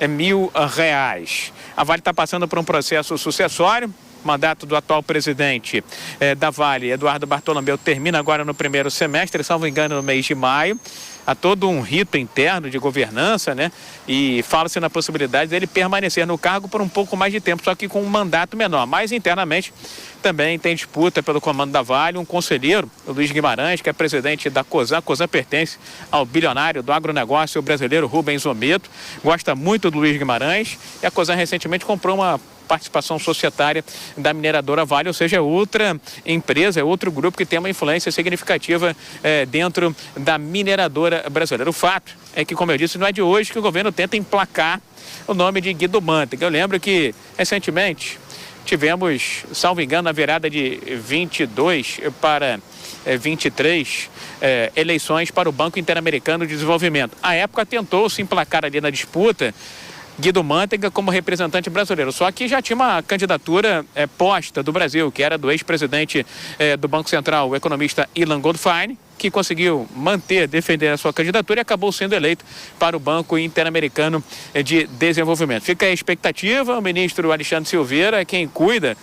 mil reais. A Vale está passando por um processo sucessório. O mandato do atual presidente da Vale, Eduardo Bartolomeu, termina agora no primeiro semestre, salvo engano, no mês de maio. há todo um rito interno de governança, né? E fala-se na possibilidade dele permanecer no cargo por um pouco mais de tempo, só que com um mandato menor. Mas internamente também tem disputa pelo comando da Vale, um conselheiro, o Luiz Guimarães, que é presidente da Cosan. A Cosan pertence ao bilionário do agronegócio brasileiro Rubens Ometo, gosta muito do Luiz Guimarães, e a Cosan recentemente comprou uma participação societária da mineradora Vale, ou seja, é outra empresa, é outro grupo que tem uma influência significativa dentro da mineradora brasileira. O fato é que, como eu disse, não é de hoje que o governo tenta emplacar o nome de Guido Mantega. Eu lembro que, recentemente, tivemos, salvo engano, na virada de 22 para 23 eleições para o Banco Interamericano de Desenvolvimento. À época, tentou-se emplacar ali na disputa Guido Mantega como representante brasileiro. Só que já tinha uma candidatura posta do Brasil, que era do ex-presidente do Banco Central, o economista Ilan Goldfein, que conseguiu defender a sua candidatura e acabou sendo eleito para o Banco Interamericano de Desenvolvimento. Fica a expectativa, o ministro Alexandre Silveira é quem cuida,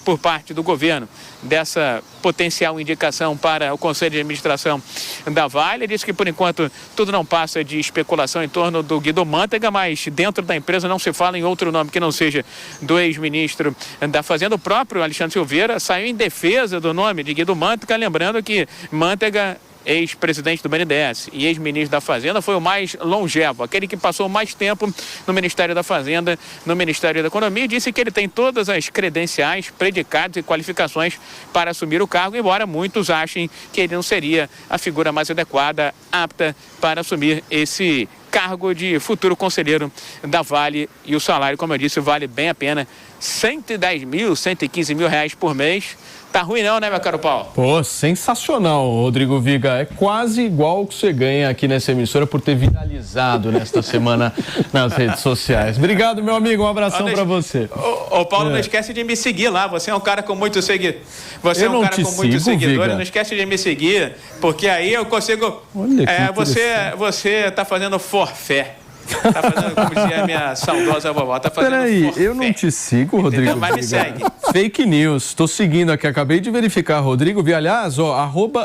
por parte do governo, dessa potencial indicação para o Conselho de Administração da Vale. Ele disse que, por enquanto, tudo não passa de especulação em torno do Guido Mantega, mas dentro da empresa não se fala em outro nome que não seja do ex-ministro da Fazenda. O próprio Alexandre Silveira saiu em defesa do nome de Guido Mantega, lembrando que Mantega, ex-presidente do BNDES e ex-ministro da Fazenda, foi o mais longevo, aquele que passou mais tempo no Ministério da Fazenda, no Ministério da Economia, e disse que ele tem todas as credenciais, predicados e qualificações para assumir o cargo, embora muitos achem que ele não seria a figura mais adequada, apta para assumir esse cargo de futuro conselheiro da Vale. E o salário, como eu disse, vale bem a pena, R$110 mil, R$115 mil por mês. Tá ruim não, né, meu caro Paulo? Pô, sensacional, Rodrigo Viga. É quase igual o que você ganha aqui nessa emissora por ter viralizado nesta semana nas redes sociais. Obrigado, meu amigo. Um abração pra você. Ô Paulo, não esquece de me seguir lá. Você é um cara com muitos seguidores. Você é um cara com muitos seguidores. Não esquece de me seguir, porque aí eu consigo... Olha que você tá fazendo forfé. Tá fazendo, como dizia a minha saudosa vovó, tá fazendo forfé. Eu não te sigo, Rodrigo. Então, mas me segue. Fake news. Estou seguindo aqui, acabei de verificar, Rodrigo. Aliás,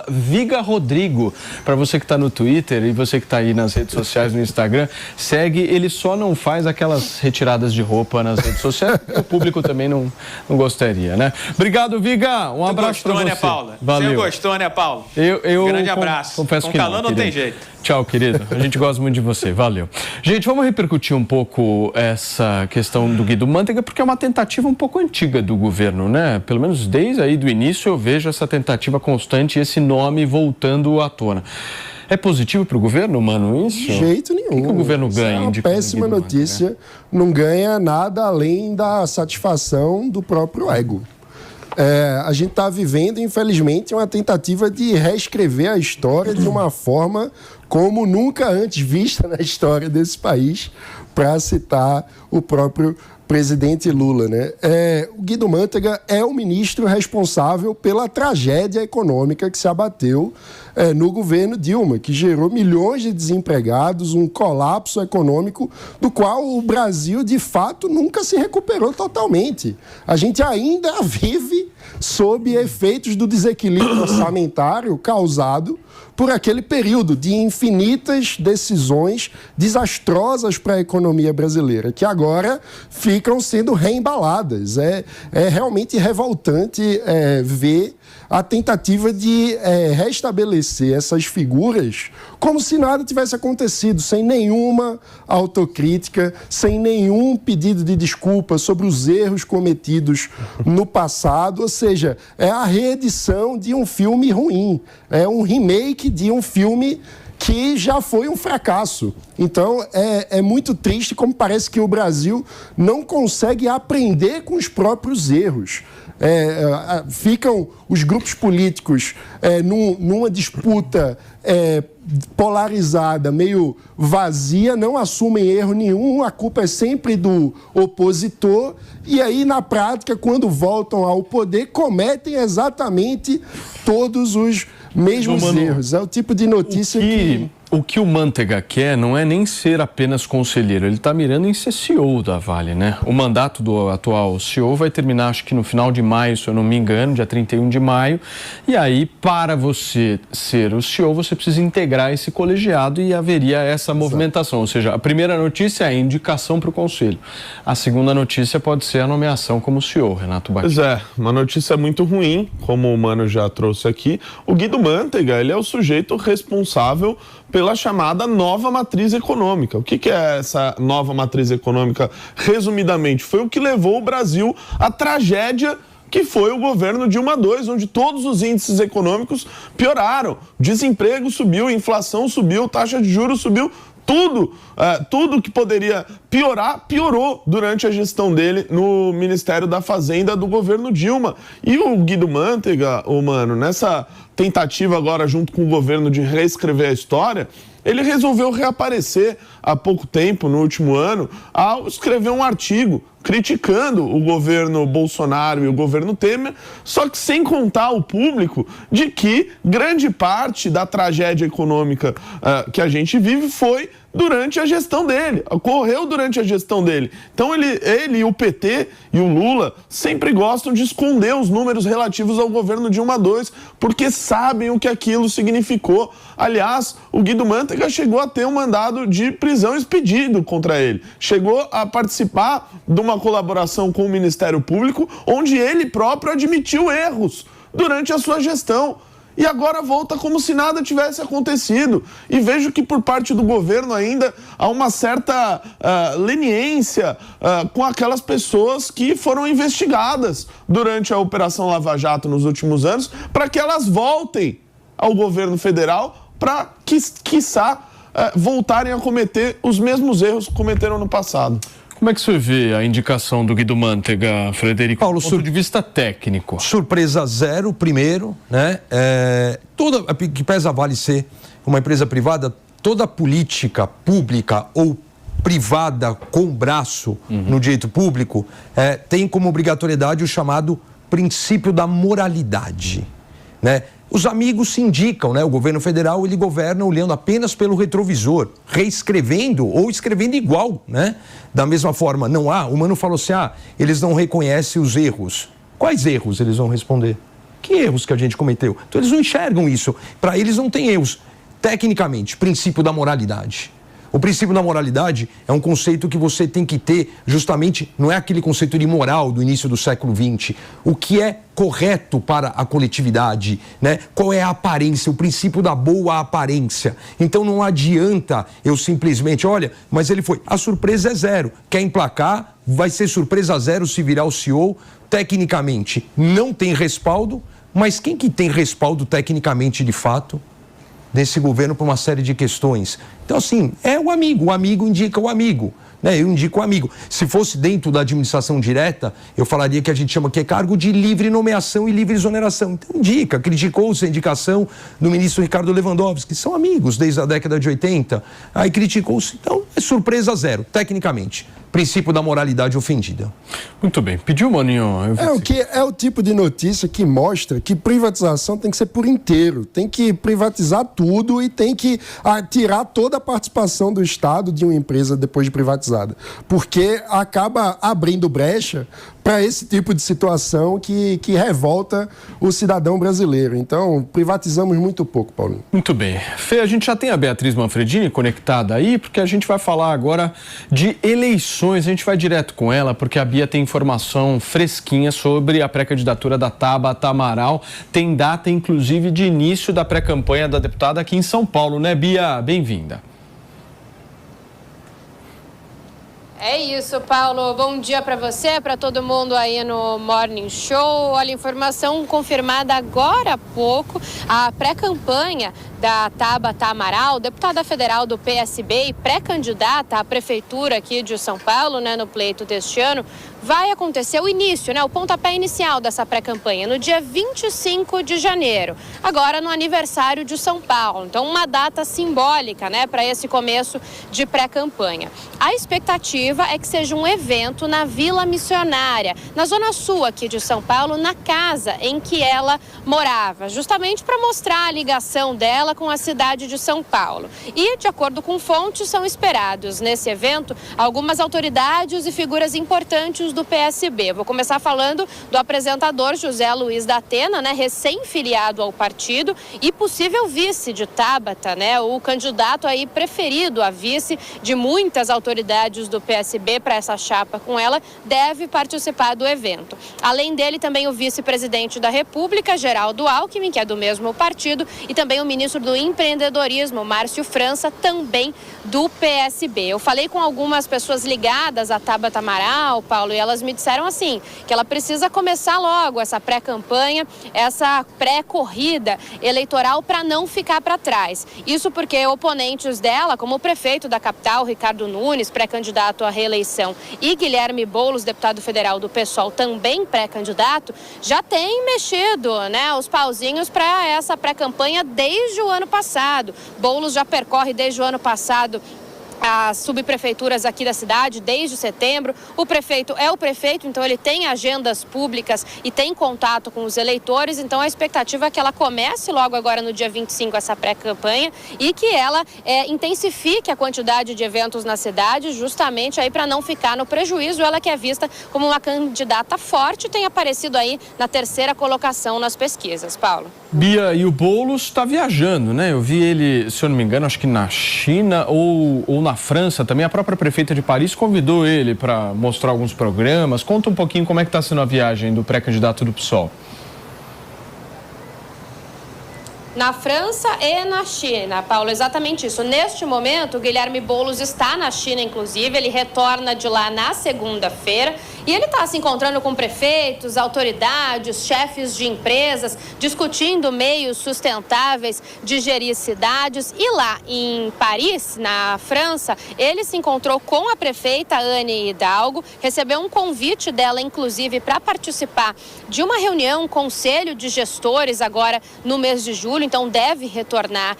@VigaRodrigo. Para você que está no Twitter e você que está aí nas redes sociais, no Instagram, segue. Ele só não faz aquelas retiradas de roupa nas redes sociais. O público também não gostaria, né? Obrigado, Viga. Um abraço para você. Né, Paula? Valeu. Você gostou, né, Paulo? Grande abraço. Confesso com que calor não tem jeito. Tchau, querido. A gente gosta muito de você. Valeu. Gente, vamos repercutir um pouco essa questão do Guido Mantega, porque é uma tentativa um pouco antiga do governo, né? Pelo menos desde aí do início eu vejo essa tentativa constante e esse nome voltando à tona. É positivo para o governo, mano, isso? De jeito nenhum. O que o governo ganha? É uma péssima notícia. Não ganha nada além da satisfação do próprio ego. A gente está vivendo, infelizmente, uma tentativa de reescrever a história de uma forma como nunca antes vista na história desse país, para citar o próprio presidente Lula, né? O Guido Mantega é o ministro responsável pela tragédia econômica que se abateu no governo Dilma, que gerou milhões de desempregados, um colapso econômico do qual o Brasil, de fato, nunca se recuperou totalmente. A gente ainda vive sob efeitos do desequilíbrio orçamentário causado por aquele período de infinitas decisões desastrosas para a economia brasileira, que agora ficam sendo reembaladas. É realmente revoltante ver a tentativa de restabelecer essas figuras como se nada tivesse acontecido, sem nenhuma autocrítica, sem nenhum pedido de desculpa sobre os erros cometidos no passado. Ou seja, é a reedição de um filme ruim, é um remake de um filme que já foi um fracasso. Então, é muito triste como parece que o Brasil não consegue aprender com os próprios erros. Ficam os grupos políticos numa disputa polarizada, meio vazia, não assumem erro nenhum, a culpa é sempre do opositor, e aí, na prática, quando voltam ao poder, cometem exatamente todos os mesmos erros. É o tipo de notícia O que o Mantega quer não é nem ser apenas conselheiro, ele está mirando em ser CEO da Vale, né? O mandato do atual CEO vai terminar, acho que no final de maio, se eu não me engano, dia 31 de maio. E aí, para você ser o CEO, você precisa integrar esse colegiado e haveria essa movimentação. Ou seja, a primeira notícia é a indicação para o conselho. A segunda notícia pode ser a nomeação como CEO, Renato Batista. Pois é, uma notícia muito ruim, como o Mano já trouxe aqui. O Guido Mantega, ele é o sujeito responsável pela chamada nova matriz econômica. O que é essa nova matriz econômica? Resumidamente, foi o que levou o Brasil à tragédia que foi o governo Dilma II, onde todos os índices econômicos pioraram. Desemprego subiu, inflação subiu, taxa de juros subiu. Tudo que poderia piorar, piorou durante a gestão dele no Ministério da Fazenda do governo Dilma. E o Guido Mantega, Mano, nessa tentativa agora junto com o governo de reescrever a história, ele resolveu reaparecer há pouco tempo, no último ano, ao escrever um artigo criticando o governo Bolsonaro e o governo Temer, só que sem contar ao público de que grande parte da tragédia econômica que a gente vive foi durante a gestão dele, ocorreu durante a gestão dele. Então ele e o PT e o Lula sempre gostam de esconder os números relativos ao governo Dilma II, porque sabem o que aquilo significou. Aliás, o Guido Mantega chegou a ter um mandado de prisão expedido contra ele. Chegou a participar de uma colaboração com o Ministério Público, onde ele próprio admitiu erros durante a sua gestão. E agora volta como se nada tivesse acontecido. E vejo que por parte do governo ainda há uma certa leniência com aquelas pessoas que foram investigadas durante a Operação Lava Jato nos últimos anos, para que elas voltem ao governo federal para, quiçá, voltarem a cometer os mesmos erros que cometeram no passado. Como é que você vê a indicação do Guido Mantega, Frederico, do ponto de vista técnico? Surpresa zero, primeiro, né? Que pesa Vale ser uma empresa privada, toda política pública ou privada com braço no direito público tem como obrigatoriedade o chamado princípio da moralidade, né? Os amigos se indicam, né? O governo federal, ele governa olhando apenas pelo retrovisor, reescrevendo ou escrevendo igual, né? Da mesma forma, não há. O Mano falou assim, eles não reconhecem os erros. Quais erros eles vão responder? Que erros que a gente cometeu? Então eles não enxergam isso. Para eles não tem erros. Tecnicamente, princípio da moralidade. O princípio da moralidade é um conceito que você tem que ter, justamente, não é aquele conceito de moral do início do século XX. O que é correto para a coletividade, né? Qual é a aparência, o princípio da boa aparência. Então não adianta eu simplesmente, olha, mas ele foi, a surpresa é zero. Quer emplacar, vai ser surpresa zero se virar o CEO. Tecnicamente não tem respaldo, mas quem que tem respaldo tecnicamente de fato desse governo por uma série de questões? Então, assim, é o amigo indica o amigo, né? Eu indico o amigo. Se fosse dentro da administração direta, eu falaria que a gente chama que é cargo de livre nomeação e livre exoneração. Então, criticou-se a indicação do ministro Ricardo Lewandowski, que são amigos desde a década de 80, aí criticou-se, então é surpresa zero, tecnicamente. Princípio da moralidade ofendida. Muito bem. Pediu, Maninho? É o tipo de notícia que mostra que privatização tem que ser por inteiro. Tem que privatizar tudo e tem que tirar toda a participação do Estado de uma empresa depois de privatizada. Porque acaba abrindo brecha para esse tipo de situação que revolta o cidadão brasileiro. Então, privatizamos muito pouco, Paulinho. Muito bem. Fê, a gente já tem a Beatriz Manfredini conectada aí, porque a gente vai falar agora de eleições. A gente vai direto com ela, porque a Bia tem informação fresquinha sobre a pré-candidatura da Tabata Amaral. Tem data, inclusive, de início da pré-campanha da deputada aqui em São Paulo, né, Bia? Bem-vinda. É isso, Paulo. Bom dia para você, para todo mundo aí no Morning Show. Olha, informação confirmada agora há pouco. A pré-campanha da Tabata Amaral, deputada federal do PSB e pré-candidata à prefeitura aqui de São Paulo, né, no pleito deste ano, vai acontecer o início, né, o pontapé inicial dessa pré-campanha, no dia 25 de janeiro, agora no aniversário de São Paulo. Então, uma data simbólica, né, para esse começo de pré-campanha. A expectativa é que seja um evento na Vila Missionária, na zona sul aqui de São Paulo, na casa em que ela morava, justamente para mostrar a ligação dela dela com a cidade de São Paulo. E, de acordo com fontes, são esperados nesse evento algumas autoridades e figuras importantes do PSB. Vou começar falando do apresentador José Luiz da Atena, né, recém-filiado ao partido e possível vice de Tabata, né, o candidato aí preferido a vice de muitas autoridades do PSB para essa chapa com ela, deve participar do evento. Além dele, também o vice-presidente da República, Geraldo Alckmin, que é do mesmo partido, e também o ministro do Empreendedorismo, Márcio França, também do PSB. Eu falei com algumas pessoas ligadas a Tabata Amaral, Paulo, e elas me disseram assim, que ela precisa começar logo essa pré-campanha, essa pré-corrida eleitoral para não ficar para trás. Isso porque oponentes dela, como o prefeito da capital, Ricardo Nunes, pré-candidato à reeleição, e Guilherme Boulos, deputado federal do PSOL, também pré-candidato, já têm mexido, né, os pauzinhos para essa pré-campanha desde o ano passado. Boulos já percorre desde o ano passado as subprefeituras aqui da cidade desde setembro. O prefeito é o prefeito, então ele tem agendas públicas e tem contato com os eleitores, então a expectativa é que ela comece logo agora no dia 25 essa pré-campanha e que ela intensifique a quantidade de eventos na cidade, justamente aí para não ficar no prejuízo. Ela que é vista como uma candidata forte, tem aparecido aí na terceira colocação nas pesquisas. Paulo. Bia, e o Boulos está viajando, né? Eu vi ele, se eu não me engano, acho que na China ou na França também. A própria prefeita de Paris convidou ele para mostrar alguns programas. Conta um pouquinho como é que está sendo a viagem do pré-candidato do PSOL. Na França e na China, Paulo, exatamente isso. Neste momento, o Guilherme Boulos está na China, inclusive, ele retorna de lá na segunda-feira e ele está se encontrando com prefeitos, autoridades, chefes de empresas, discutindo meios sustentáveis de gerir cidades. E lá em Paris, na França, ele se encontrou com a prefeita Anne Hidalgo, recebeu um convite dela, inclusive, para participar de uma reunião, um conselho de gestores agora no mês de julho. Então deve retornar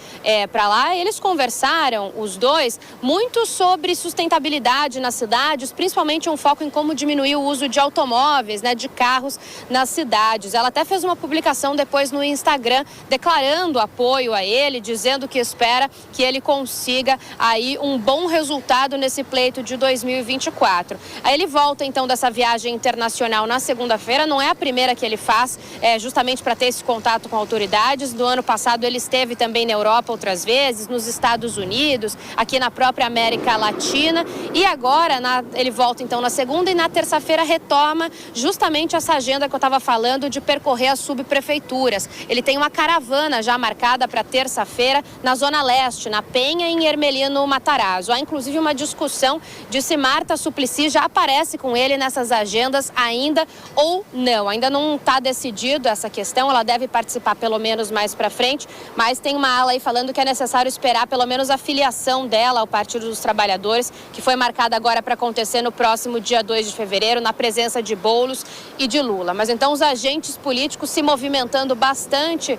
para lá. Eles conversaram, os dois, muito sobre sustentabilidade nas cidades, principalmente um foco em como diminuir o uso de automóveis, né, de carros nas cidades. Ela até fez uma publicação depois no Instagram declarando apoio a ele, dizendo que espera que ele consiga aí um bom resultado nesse pleito de 2024. Aí ele volta então dessa viagem internacional na segunda-feira, não é a primeira que ele faz, justamente para ter esse contato com autoridades. Do ano passado ele esteve também na Europa outras vezes, nos Estados Unidos, aqui na própria América Latina, e agora ele volta então na segunda e na terça-feira retoma justamente essa agenda que eu estava falando de percorrer as subprefeituras. Ele tem uma caravana já marcada para terça-feira na Zona Leste, na Penha e em Hermelino Matarazzo. Há inclusive uma discussão de se Marta Suplicy já aparece com ele nessas agendas ainda ou não. Ainda não está decidido essa questão, ela deve participar pelo menos mais para frente, mas tem uma ala aí falando que é necessário esperar pelo menos a filiação dela ao Partido dos Trabalhadores, que foi marcada agora para acontecer no próximo dia 2 de fevereiro, na presença de Boulos e de Lula. Mas então os agentes políticos se movimentando bastante,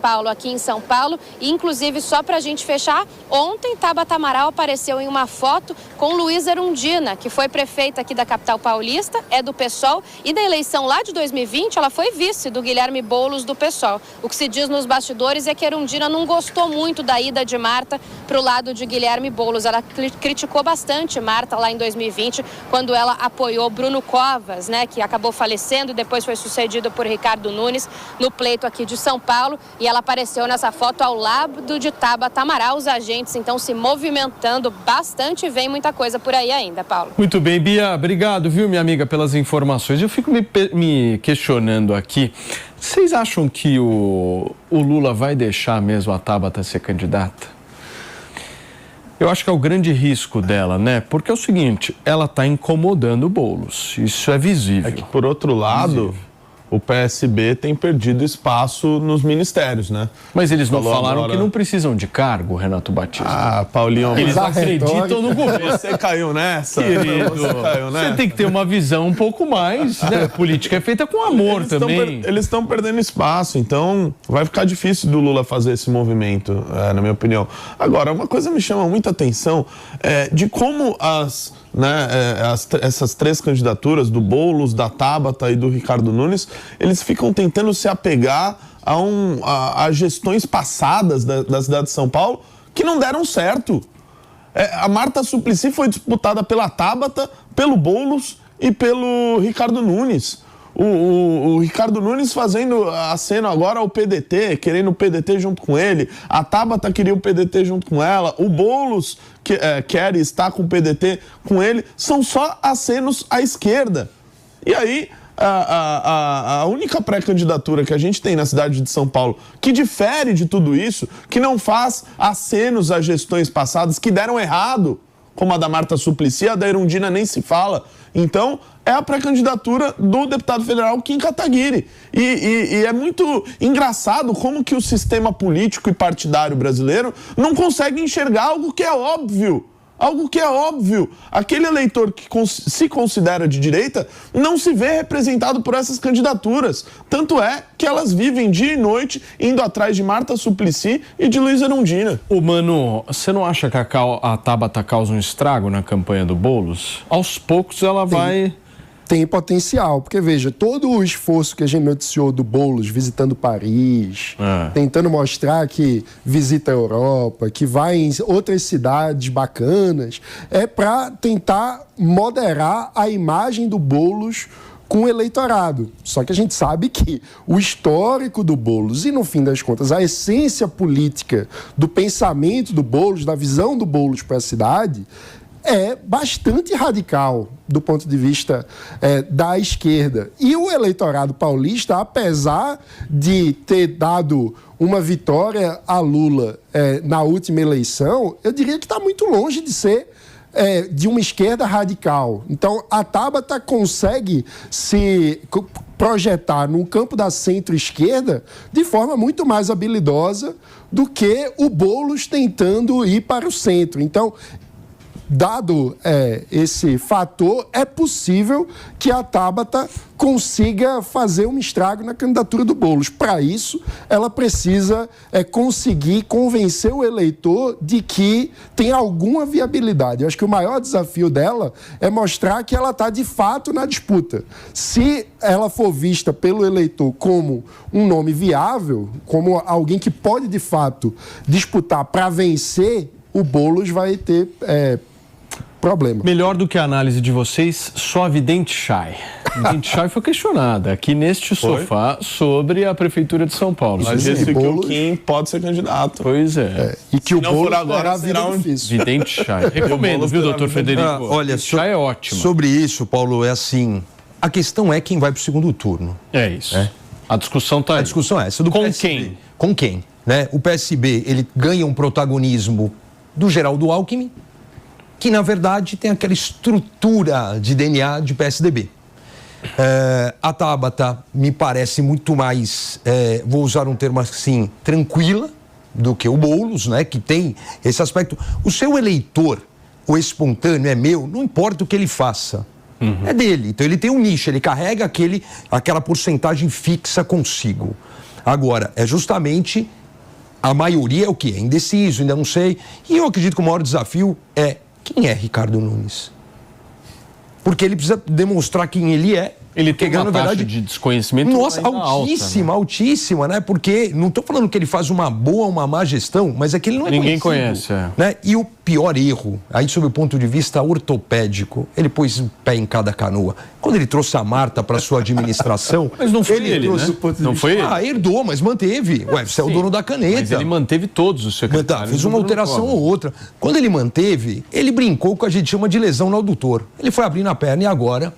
Paulo, aqui em São Paulo, e inclusive só para a gente fechar, ontem Tabata Amaral apareceu em uma foto com Luiza Erundina, que foi prefeita aqui da capital paulista, é do PSOL, e da eleição lá de 2020 ela foi vice do Guilherme Boulos do PSOL. O que se diz nos bastidores é que Erundina não gostou muito da ida de Marta para o lado de Guilherme Boulos. Ela criticou bastante Marta lá em 2020, quando ela apoiou Bruno Covas, né, que acabou falecendo e depois foi sucedido por Ricardo Nunes no pleito aqui de São Paulo, e ela apareceu nessa foto ao lado de Tabata Amaral. Os agentes então se movimentando bastante e vem muita coisa por aí ainda, Paulo. Muito bem, Bia, obrigado, viu, minha amiga, pelas informações. Eu fico me questionando aqui, vocês acham que o Lula vai deixar mesmo a Tabata ser candidata? Eu acho que é o grande risco dela, né? Porque é o seguinte, ela está incomodando o Boulos, isso é visível. É que, por outro lado, o PSB tem perdido espaço nos ministérios, né? Mas eles não falaram que não precisam de cargo, Renato Batista. Ah, Paulinho... Eles acreditam no governo. Você caiu nessa? Querido, você tem que ter uma visão um pouco mais, né? Política é feita com amor também. Eles estão perdendo espaço, então vai ficar difícil do Lula fazer esse movimento, na minha opinião. Agora, uma coisa me chama muita atenção de como as né, essas 3 candidaturas, do Boulos, da Tabata e do Ricardo Nunes, eles ficam tentando se apegar a gestões passadas da cidade de São Paulo que não deram certo. A Marta Suplicy foi disputada pela Tabata, pelo Boulos e pelo Ricardo Nunes. O Ricardo Nunes fazendo aceno agora ao PDT, querendo o PDT junto com ele. A Tabata queria o PDT junto com ela. O Boulos quer estar com o PDT com ele. São só acenos à esquerda. E aí, a única pré-candidatura que a gente tem na cidade de São Paulo que difere de tudo isso, que não faz acenos a gestões passadas que deram errado, como a da Marta Suplicy, a da Erundina nem se fala. Então, é a pré-candidatura do deputado federal Kim Kataguiri. E é muito engraçado como que o sistema político e partidário brasileiro não consegue enxergar algo que é óbvio. Algo que é óbvio. Aquele eleitor que se considera de direita não se vê representado por essas candidaturas. Tanto é que elas vivem dia e noite indo atrás de Marta Suplicy e de Luiz Erundina. Ô, Mano, você não acha que a Tabata causa um estrago na campanha do Boulos? Aos poucos ela vai... Tem potencial, porque veja, todo o esforço que a gente noticiou do Boulos visitando Paris, tentando mostrar que visita a Europa, que vai em outras cidades bacanas, é para tentar moderar a imagem do Boulos com o eleitorado. Só que a gente sabe que o histórico do Boulos e, no fim das contas, a essência política do pensamento do Boulos, da visão do Boulos para a cidade, é bastante radical do ponto de vista da esquerda. E o eleitorado paulista, apesar de ter dado uma vitória a Lula na última eleição, eu diria que está muito longe de ser de uma esquerda radical. Então, a Tabata consegue se projetar no campo da centro-esquerda de forma muito mais habilidosa do que o Boulos tentando ir para o centro. Então, dado esse fator, é possível que a Tabata consiga fazer um estrago na candidatura do Boulos. Para isso, ela precisa conseguir convencer o eleitor de que tem alguma viabilidade. Eu acho que o maior desafio dela é mostrar que ela está, de fato, na disputa. Se ela for vista pelo eleitor como um nome viável, como alguém que pode, de fato, disputar para vencer, o Boulos vai ter problema. Melhor do que a análise de vocês, só a Vidente Chay. Vidente Chay foi questionada aqui neste sofá sobre a Prefeitura de São Paulo. Mas disse que o Kim pode ser candidato. Pois é. E que o Boulos agora será difícil. Vidente Chay. Recomendo, viu, doutor Federico? Olha, Chay é ótimo. Sobre isso, Paulo, é assim, a questão é quem vai para o segundo turno. É isso. A discussão está aí. A discussão é essa. Do Com PSB. quem? Com quem? Né? O PSB, ele ganha um protagonismo do Geraldo Alckmin, que, na verdade, tem aquela estrutura de DNA de PSDB. A Tabata me parece muito mais, vou usar um termo assim, tranquila do que o Boulos, né, que tem esse aspecto. O seu eleitor, o espontâneo, é meu, não importa o que ele faça. É dele. Então, ele tem um nicho, ele carrega aquela porcentagem fixa consigo. Agora, é justamente... A maioria é o quê? É indeciso, ainda não sei. E eu acredito que o maior desafio é quem é Ricardo Nunes? Porque ele precisa demonstrar quem ele é. Ele tem uma taxa de desconhecimento altíssima, altíssima, né? Porque não estou falando que ele faz uma boa ou uma má gestão, mas é que ele não é Ninguém conhecido, conhece. Né? E o pior erro, aí sob o ponto de vista ortopédico, ele pôs um pé em cada canoa. Quando ele trouxe a Marta para sua administração... Mas não foi ele, trouxe né? o ponto de não vista... foi ele. Herdou, mas manteve. Ué, você é o dono da caneta. Mas ele manteve todos os secretários. Fez uma alteração ou outra. Quando ele manteve, ele brincou com o que a gente chama de lesão no adutor. Ele foi abrindo a perna e agora?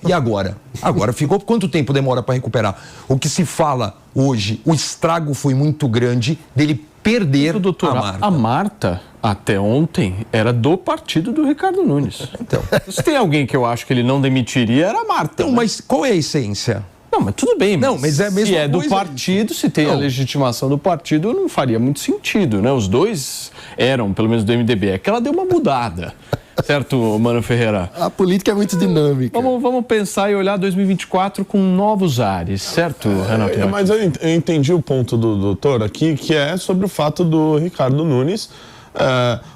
Agora ficou... Quanto tempo demora para recuperar? O que se fala hoje, o estrago foi muito grande dele perder doutor, a Marta. A Marta, até ontem, era do partido do Ricardo Nunes. Então. Se tem alguém que eu acho que ele não demitiria, era a Marta. Então, mas qual é a essência? Não, mas tudo bem. Não, mas é a mesma se é do coisa. partido, se tem a legitimação do partido, não faria muito sentido, né? Os dois eram, pelo menos do MDB. É que ela deu uma mudada. Certo, Mano Ferreira? A política é muito dinâmica. Vamos pensar e olhar 2024 com novos ares, certo, Renato? Mas eu entendi o ponto do doutor aqui, que é sobre o fato do Ricardo Nunes.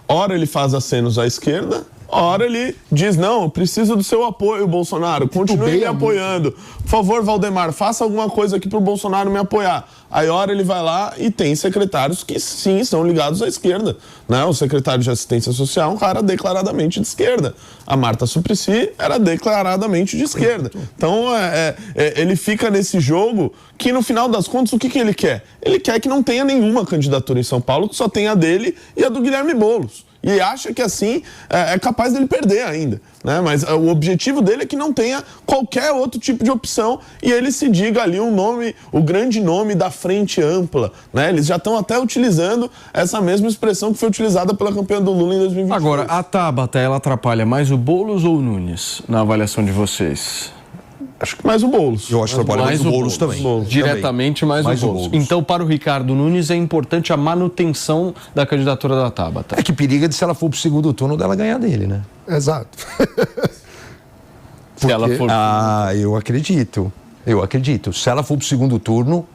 Ora ele faz acenos à esquerda hora ele diz, não, eu preciso do seu apoio, Bolsonaro, continue me apoiando. Por favor, Valdemar, faça alguma coisa aqui pro Bolsonaro me apoiar. Aí, hora ele vai lá e tem secretários que, sim, são ligados à esquerda. Né? O secretário de Assistência Social é um cara declaradamente de esquerda. A Marta Suplicy era declaradamente de esquerda. Então, ele fica nesse jogo que, no final das contas, o que ele quer? Ele quer que não tenha nenhuma candidatura em São Paulo, que só tenha a dele e a do Guilherme Boulos. E acha que assim é capaz dele perder ainda, né? Mas o objetivo dele é que não tenha qualquer outro tipo de opção e ele se diga ali um nome, o grande nome da frente ampla, né? Eles já estão até utilizando essa mesma expressão que foi utilizada pela campanha do Lula em 2022. Agora, a Tabata, ela atrapalha mais o Boulos ou o Nunes, na avaliação de vocês? Acho que mais o Boulos. Eu acho que trabalha mais o Boulos também. Diretamente mais o Boulos. Então, para o Ricardo Nunes, é importante a manutenção da candidatura da Tabata. É que periga de, se ela for pro segundo turno, dela ganhar dele, né? Exato. Se ela for... eu acredito. Se ela for pro segundo turno,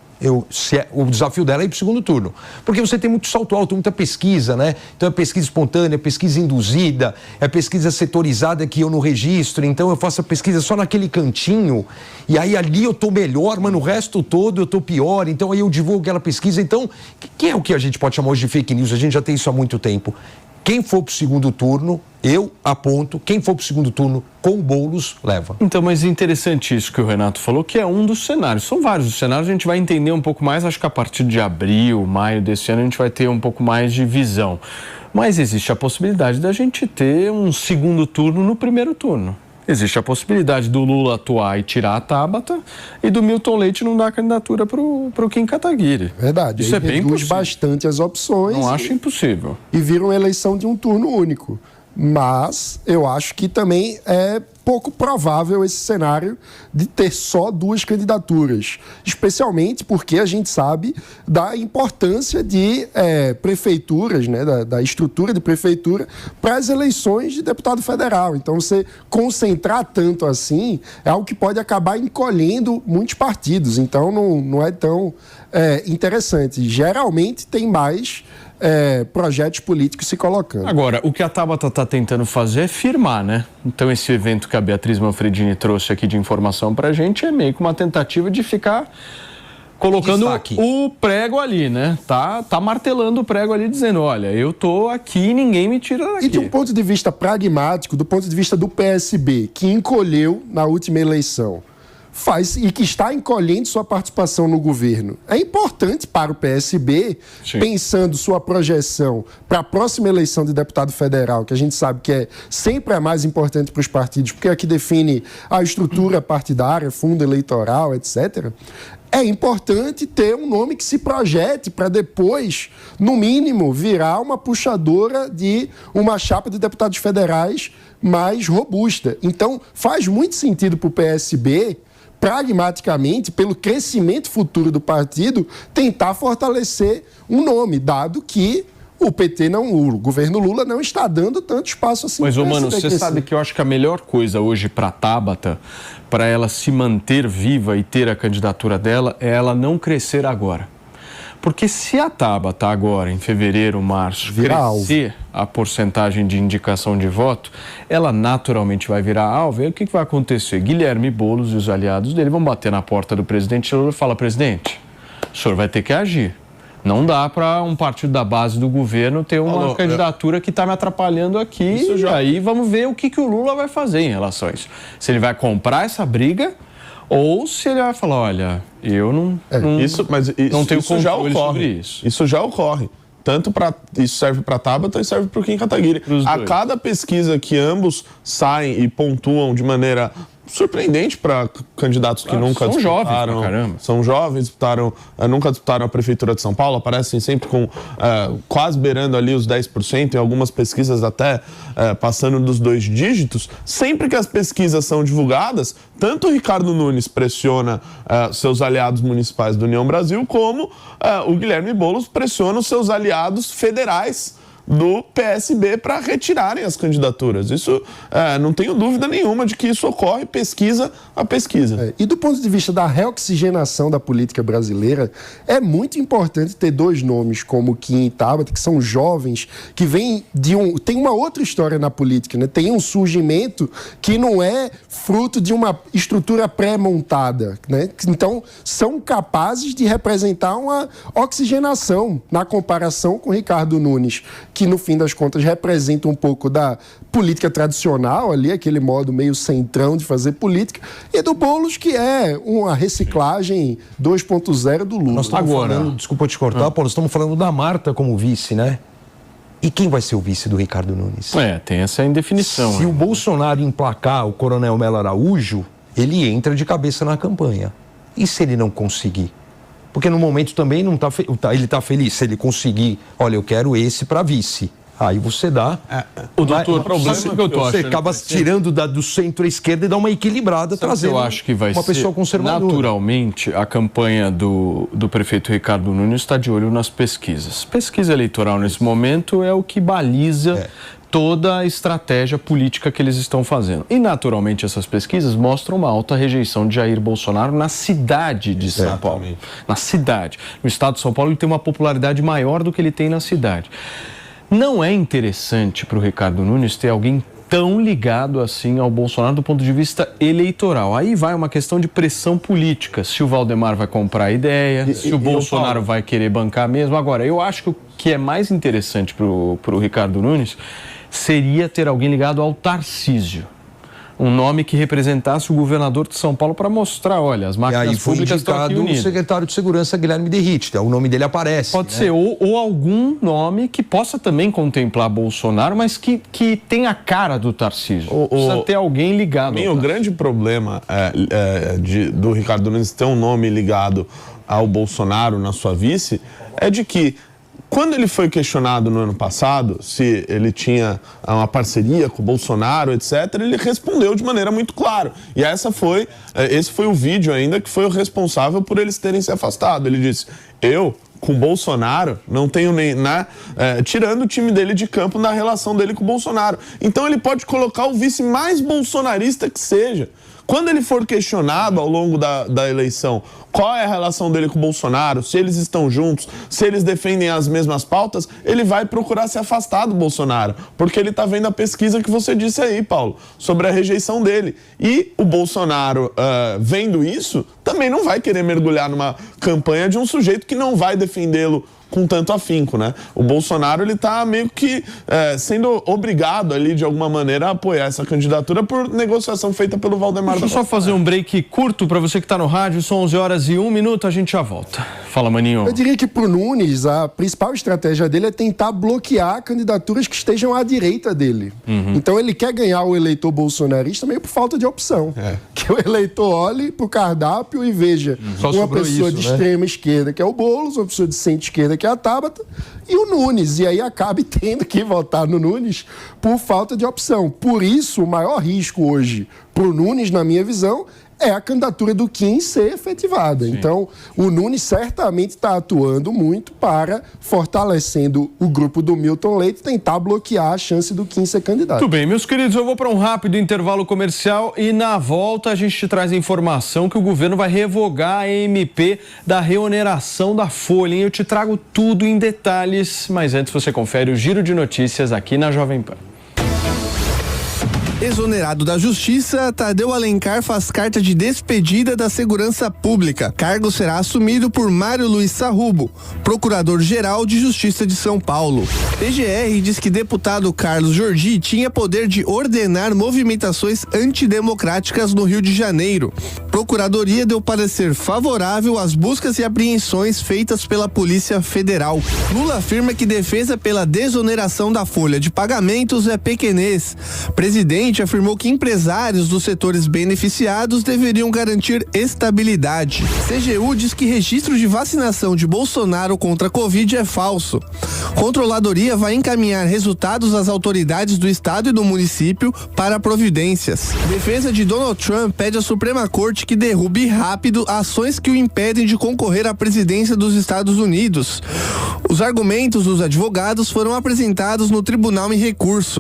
o desafio dela é ir pro segundo turno. Porque você tem muito salto alto, muita pesquisa, né? Então é pesquisa espontânea, pesquisa induzida, é pesquisa setorizada que eu não registro, então eu faço a pesquisa só naquele cantinho, e aí ali eu tô melhor, mas no resto todo eu tô pior, então aí eu divulgo aquela pesquisa. Então, que é o que a gente pode chamar hoje de fake news? A gente já tem isso há muito tempo. Quem for pro segundo turno, eu aponto, quem for pro segundo turno com o Boulos, leva. Então, mas é interessante isso que o Renato falou, que é um dos cenários. São vários os cenários, a gente vai entender um pouco mais, acho que a partir de abril, maio desse ano, a gente vai ter um pouco mais de visão. Mas existe a possibilidade da gente ter um segundo turno no primeiro turno. Existe a possibilidade do Lula atuar e tirar a Tabata e do Milton Leite não dar a candidatura pro Kim Kataguiri. Verdade. Isso é bem reduz bastante as opções. Não acho impossível. E vira uma eleição de um turno único. Mas eu acho que também é pouco provável esse cenário de ter só duas candidaturas, especialmente porque a gente sabe da importância de prefeituras, né, da estrutura de prefeitura para as eleições de deputado federal. Então, você concentrar tanto assim é algo que pode acabar encolhendo muitos partidos. Então, não é tão interessante. Geralmente tem mais projetos políticos se colocando. Agora, o que a Tabata está tentando fazer é firmar, né? Então, esse evento que a Beatriz Manfredini trouxe aqui de informação pra gente é meio que uma tentativa de ficar colocando o prego ali, né? Tá martelando o prego ali, dizendo, olha, eu tô aqui, ninguém me tira daqui. E de um ponto de vista pragmático, do ponto de vista do PSB, que encolheu na última eleição, e que está encolhendo sua participação no governo. É importante para o PSB, sim, pensando sua projeção para a próxima eleição de deputado federal, que a gente sabe que sempre é mais importante para os partidos, porque é que define a estrutura partidária, fundo eleitoral, etc. É importante ter um nome que se projete para depois, no mínimo, virar uma puxadora de uma chapa de deputados federais mais robusta. Então, faz muito sentido para o PSB, pragmaticamente, pelo crescimento futuro do partido, tentar fortalecer um nome, dado que o governo Lula não está dando tanto espaço assim. Mas, mano, você sabe que eu acho que a melhor coisa hoje para a Tabata, para ela se manter viva e ter a candidatura dela, é ela não crescer agora. Porque se a Tabata agora, em fevereiro, março, crescer a porcentagem de indicação de voto, ela naturalmente vai virar alvo. E aí o que vai acontecer? Guilherme Boulos e os aliados dele vão bater na porta do presidente Lula e falar, presidente, o senhor vai ter que agir. Não dá para um partido da base do governo ter uma candidatura que está me atrapalhando aqui. E aí vamos ver o que o Lula vai fazer em relação a isso. Se ele vai comprar essa briga ou se ele vai falar, olha, eu não tenho controle sobre isso. Isso já ocorre. Isso serve para a Tabata e serve para o Kim Kataguiri. A cada pesquisa que ambos saem e pontuam de maneira surpreendente para candidatos que nunca disputaram. São jovens, nunca disputaram a Prefeitura de São Paulo, aparecem sempre com quase beirando ali os 10%, em algumas pesquisas até passando dos 2 dígitos. Sempre que as pesquisas são divulgadas, tanto o Ricardo Nunes pressiona seus aliados municipais do União Brasil, como o Guilherme Boulos pressiona os seus aliados federais do PSB para retirarem as candidaturas. Isso, não tenho dúvida nenhuma de que isso ocorre pesquisa a pesquisa. E do ponto de vista da reoxigenação da política brasileira, é muito importante ter dois nomes como Kim e Tabata, que são jovens, que vêm tem uma outra história na política, né? Tem um surgimento que não é fruto de uma estrutura pré-montada, né? Então, são capazes de representar uma oxigenação na comparação com Ricardo Nunes, que no fim das contas representa um pouco da política tradicional ali, aquele modo meio centrão de fazer política, e do Boulos, que é uma reciclagem 2.0 do Lula. Nós estamos falando, desculpa te cortar, Paulo, estamos falando da Marta como vice, né? E quem vai ser o vice do Ricardo Nunes? Tem essa indefinição. Se o Bolsonaro emplacar o Coronel Melo Araújo, ele entra de cabeça na campanha. E se ele não conseguir? Porque no momento também ele está feliz. Se ele conseguir, olha, eu quero esse para vice. Aí você dá... O doutor, o problema que eu tô você achando acaba tirando do centro à esquerda e dá uma equilibrada, trazendo eu acho que vai uma pessoa conservadora. Naturalmente, a campanha do prefeito Ricardo Nunes está de olho nas pesquisas. Pesquisa eleitoral, nesse momento, é o que baliza toda a estratégia política que eles estão fazendo. E, naturalmente, essas pesquisas mostram uma alta rejeição de Jair Bolsonaro na cidade de São Paulo. Na cidade. No estado de São Paulo, ele tem uma popularidade maior do que ele tem na cidade. Não é interessante para o Ricardo Nunes ter alguém tão ligado assim ao Bolsonaro do ponto de vista eleitoral. Aí vai uma questão de pressão política. Se o Valdemar vai comprar a ideia, se o Bolsonaro vai querer bancar mesmo. Agora, eu acho que o que é mais interessante para o Ricardo Nunes seria ter alguém ligado ao Tarcísio. Um nome que representasse o governador de São Paulo para mostrar, olha, as máquinas públicas estão aqui unidas. O secretário de Segurança, Guilherme Derrite, o nome dele aparece. Pode ser, ou algum nome que possa também contemplar Bolsonaro, mas que tenha a cara do Tarcísio. Precisa ter alguém ligado. O grande problema do Ricardo Nunes ter um nome ligado ao Bolsonaro na sua vice é de que, quando ele foi questionado no ano passado se ele tinha uma parceria com o Bolsonaro, etc., ele respondeu de maneira muito clara. E esse foi o vídeo ainda que foi o responsável por eles terem se afastado. Ele disse, eu, com o Bolsonaro, não tenho nem... tirando o time dele de campo na relação dele com o Bolsonaro. Então ele pode colocar o vice mais bolsonarista que seja. Quando ele for questionado ao longo da eleição qual é a relação dele com o Bolsonaro, se eles estão juntos, se eles defendem as mesmas pautas, ele vai procurar se afastar do Bolsonaro, porque ele está vendo a pesquisa que você disse aí, Paulo, sobre a rejeição dele. E o Bolsonaro, vendo isso, também não vai querer mergulhar numa campanha de um sujeito que não vai defendê-lo com tanto afinco, né? O Bolsonaro, ele tá meio que sendo obrigado ali, de alguma maneira, a apoiar essa candidatura por negociação feita pelo Valdemar. Deixa eu só fazer um break curto para você que tá no rádio, são 11h01, a gente já volta. Fala, Maninho. Eu diria que pro Nunes, a principal estratégia dele é tentar bloquear candidaturas que estejam à direita dele. Então ele quer ganhar o eleitor bolsonarista meio por falta de opção. Que o eleitor olhe pro cardápio e veja uma pessoa de extrema esquerda, que é o Boulos, uma pessoa de centro-esquerda, que é a Tabata, e o Nunes, e aí acabe tendo que votar no Nunes por falta de opção. Por isso, o maior risco hoje pro Nunes, na minha visão, é a candidatura do Kim ser efetivada. Sim. Então, o Nunes certamente está atuando muito para, fortalecendo o grupo do Milton Leite, tentar bloquear a chance do Kim ser candidato. Tudo bem, meus queridos, eu vou para um rápido intervalo comercial e na volta a gente te traz a informação que o governo vai revogar a MP da reoneração da folha, hein? Eu te trago tudo em detalhes, mas antes você confere o Giro de Notícias aqui na Jovem Pan. Exonerado da Justiça, Tadeu Alencar faz carta de despedida da Segurança Pública. Cargo será assumido por Mário Luiz Sarrubo, Procurador-Geral de Justiça de São Paulo. PGR diz que deputado Carlos Jordi tinha poder de ordenar movimentações antidemocráticas no Rio de Janeiro. Procuradoria deu parecer favorável às buscas e apreensões feitas pela Polícia Federal. Lula afirma que defesa pela desoneração da folha de pagamentos é pequenez. Presidente afirmou que empresários dos setores beneficiados deveriam garantir estabilidade. CGU diz que registro de vacinação de Bolsonaro contra a Covid é falso. Controladoria vai encaminhar resultados às autoridades do estado e do município para providências. Defesa de Donald Trump pede à Suprema Corte que derrube rápido ações que o impedem de concorrer à presidência dos Estados Unidos. Os argumentos dos advogados foram apresentados no tribunal em recurso.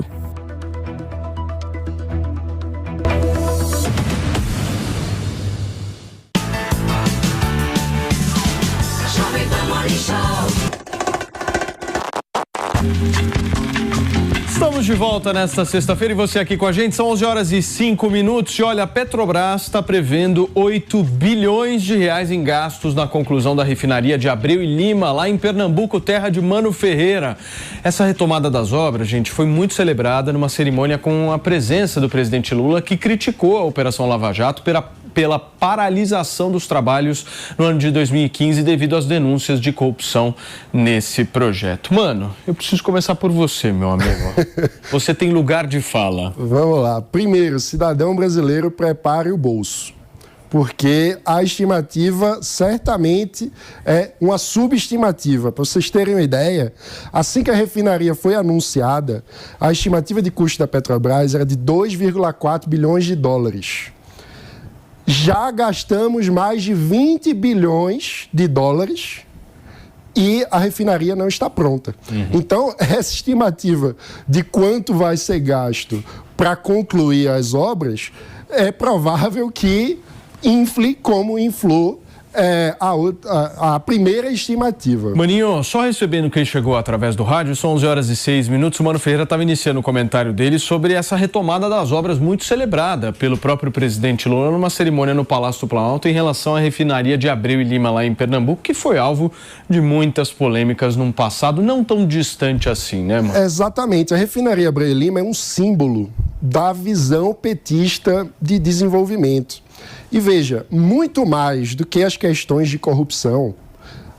Estamos de volta nesta sexta-feira e você aqui com a gente, são 11 horas e 5 minutos e olha, a Petrobras está prevendo 8 bilhões de reais em gastos na conclusão da refinaria de Abreu e Lima, lá em Pernambuco, terra de Mano Ferreira. Essa retomada das obras, gente, foi muito celebrada numa cerimônia com a presença do presidente Lula, que criticou a Operação Lava Jato pela paralisação dos trabalhos no ano de 2015 devido às denúncias de corrupção nesse projeto. Mano, eu preciso começar por você, meu amigo. Você tem lugar de fala. Vamos lá. Primeiro, cidadão brasileiro, prepare o bolso. Porque a estimativa certamente é uma subestimativa. Para vocês terem uma ideia, assim que a refinaria foi anunciada, a estimativa de custo da Petrobras era de 2,4 bilhões de dólares. Já gastamos mais de 20 bilhões de dólares e a refinaria não está pronta. Então, essa estimativa de quanto vai ser gasto para concluir as obras, é provável que infle como inflou a primeira estimativa. Maninho, só recebendo quem chegou através do rádio, são 11 horas e 6 minutos, o Mano Ferreira estava iniciando o comentário dele sobre essa retomada das obras muito celebrada pelo próprio presidente Lula numa cerimônia no Palácio do Planalto em relação à refinaria de Abreu e Lima lá em Pernambuco, que foi alvo de muitas polêmicas num passado não tão distante assim, né, mano? Exatamente, a refinaria Abreu e Lima é um símbolo da visão petista de desenvolvimento. E veja, muito mais do que as questões de corrupção,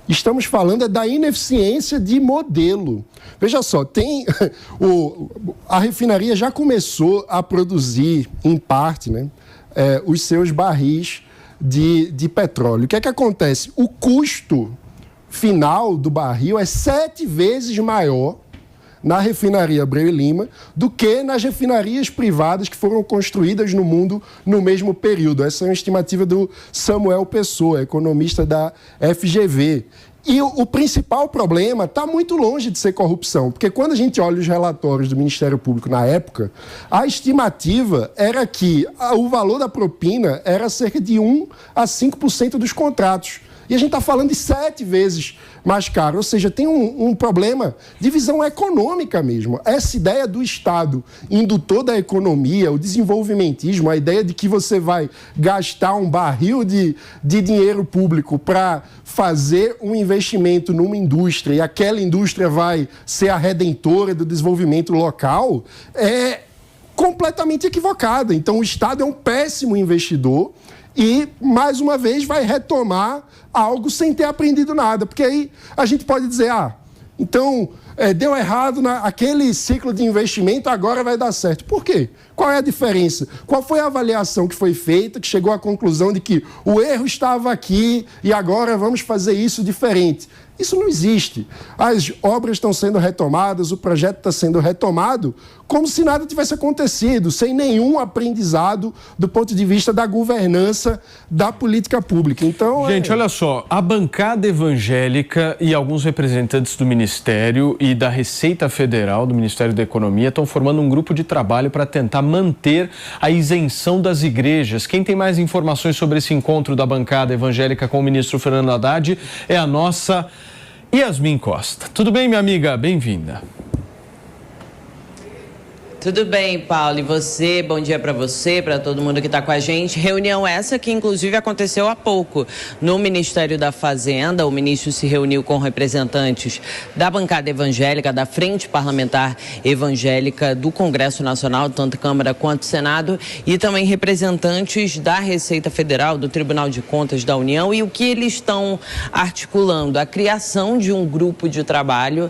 estamos falando da ineficiência de modelo. Veja só, a refinaria já começou a produzir, em parte, né, os seus barris de petróleo. O que é que acontece? O custo final do barril é 7 vezes maior na refinaria Abreu e Lima do que nas refinarias privadas que foram construídas no mundo no mesmo período. Essa é uma estimativa do Samuel Pessoa, economista da FGV. E o principal problema está muito longe de ser corrupção, porque quando a gente olha os relatórios do Ministério Público na época, a estimativa era que o valor da propina era cerca de 1 a 5% dos contratos. E a gente está falando de 7 vezes mais caro. Ou seja, tem um problema de visão econômica mesmo. Essa ideia do Estado indutor da economia, o desenvolvimentismo, a ideia de que você vai gastar um barril de dinheiro público para fazer um investimento numa indústria e aquela indústria vai ser a redentora do desenvolvimento local, é completamente equivocada. Então, o Estado é um péssimo investidor e, mais uma vez, vai retomar algo sem ter aprendido nada. Porque aí a gente pode dizer, então deu errado naquele ciclo de investimento, agora vai dar certo. Por quê? Qual é a diferença? Qual foi a avaliação que foi feita, que chegou à conclusão de que o erro estava aqui e agora vamos fazer isso diferente? Isso não existe. As obras estão sendo retomadas, o projeto está sendo retomado como se nada tivesse acontecido, sem nenhum aprendizado do ponto de vista da governança da política pública. Então, gente, olha só, a bancada evangélica e alguns representantes do Ministério e da Receita Federal, do Ministério da Economia, estão formando um grupo de trabalho para tentar manter a isenção das igrejas. Quem tem mais informações sobre esse encontro da bancada evangélica com o ministro Fernando Haddad é a nossa Yasmin Costa. Tudo bem, minha amiga? Bem-vinda. Tudo bem, Paulo, e você? Bom dia para você, para todo mundo que está com a gente. Reunião essa que, inclusive, aconteceu há pouco no Ministério da Fazenda. O ministro se reuniu com representantes da bancada evangélica, da Frente Parlamentar Evangélica do Congresso Nacional, tanto Câmara quanto Senado, e também representantes da Receita Federal, do Tribunal de Contas da União. E o que eles estão articulando? A criação de um grupo de trabalho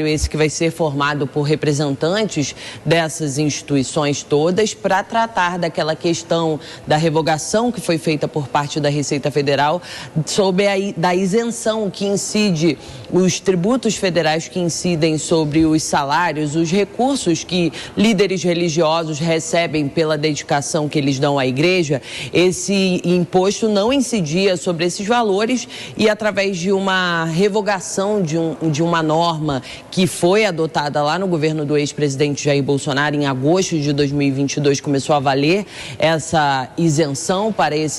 esse que vai ser formado por representantes representantes dessas instituições todas para tratar daquela questão da revogação que foi feita por parte da Receita Federal sobre da isenção que incide, os tributos federais que incidem sobre os salários, os recursos que líderes religiosos recebem pela dedicação que eles dão à igreja. Esse imposto não incidia sobre esses valores e, através de uma revogação de uma norma que foi adotada lá no governo do ex-presidente Jair Bolsonaro, em agosto de 2022, começou a valer essa isenção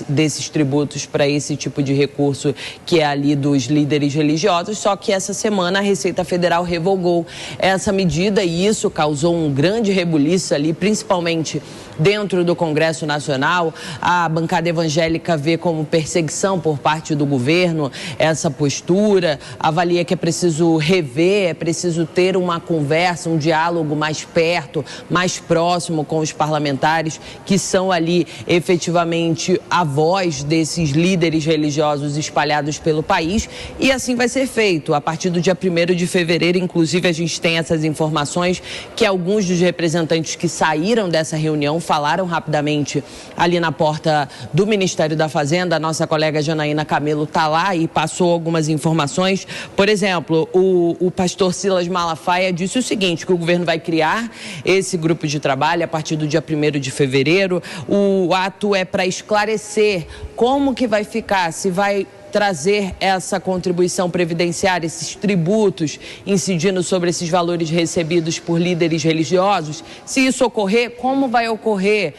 desses tributos para esse tipo de recurso que é ali dos líderes religiosos. Só que essa semana a Receita Federal revogou essa medida e isso causou um grande rebuliço ali, principalmente dentro do Congresso Nacional. A bancada evangélica vê como perseguição por parte do governo essa postura, avalia que é preciso rever, é preciso ter uma conversa, um diálogo mais perto, mais próximo com os parlamentares, que são ali efetivamente a voz desses líderes religiosos espalhados pelo país, e assim vai ser feito. A partir do dia 1º de fevereiro, inclusive, a gente tem essas informações que alguns dos representantes que saíram dessa reunião falaram rapidamente ali na porta do Ministério da Fazenda. A nossa colega Janaína Camelo está lá e passou algumas informações. Por exemplo, o pastor Silas Malafaia disse o seguinte, que o governo vai criar esse grupo de trabalho a partir do dia 1º de fevereiro. O ato é para esclarecer como que vai ficar, se vai trazer essa contribuição previdenciária, esses tributos incidindo sobre esses valores recebidos por líderes religiosos. Se isso ocorrer, como vai ocorrer?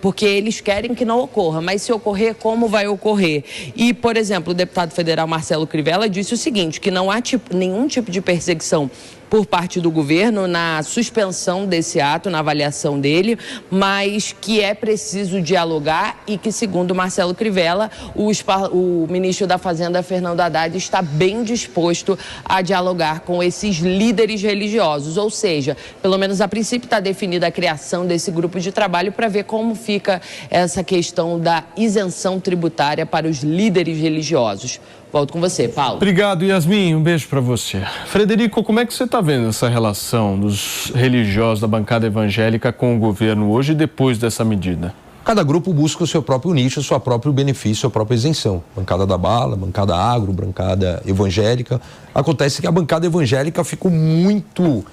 Porque eles querem que não ocorra, mas se ocorrer, como vai ocorrer? E, por exemplo, o deputado federal Marcelo Crivella disse o seguinte, que não há nenhum tipo de perseguição por parte do governo na suspensão desse ato, na avaliação dele, mas que é preciso dialogar e que, segundo Marcelo Crivella, o ministro da Fazenda, Fernando Haddad, está bem disposto a dialogar com esses líderes religiosos. Ou seja, pelo menos a princípio está definida a criação desse grupo de trabalho para ver como fica essa questão da isenção tributária para os líderes religiosos. Volto com você, Paulo. Obrigado, Yasmin. Um beijo para você. Frederico, como é que você está vendo essa relação dos religiosos da bancada evangélica com o governo hoje e depois dessa medida? Cada grupo busca o seu próprio nicho, o seu próprio benefício, a sua própria isenção. Bancada da bala, bancada agro, bancada evangélica. Acontece que a bancada evangélica ficou muito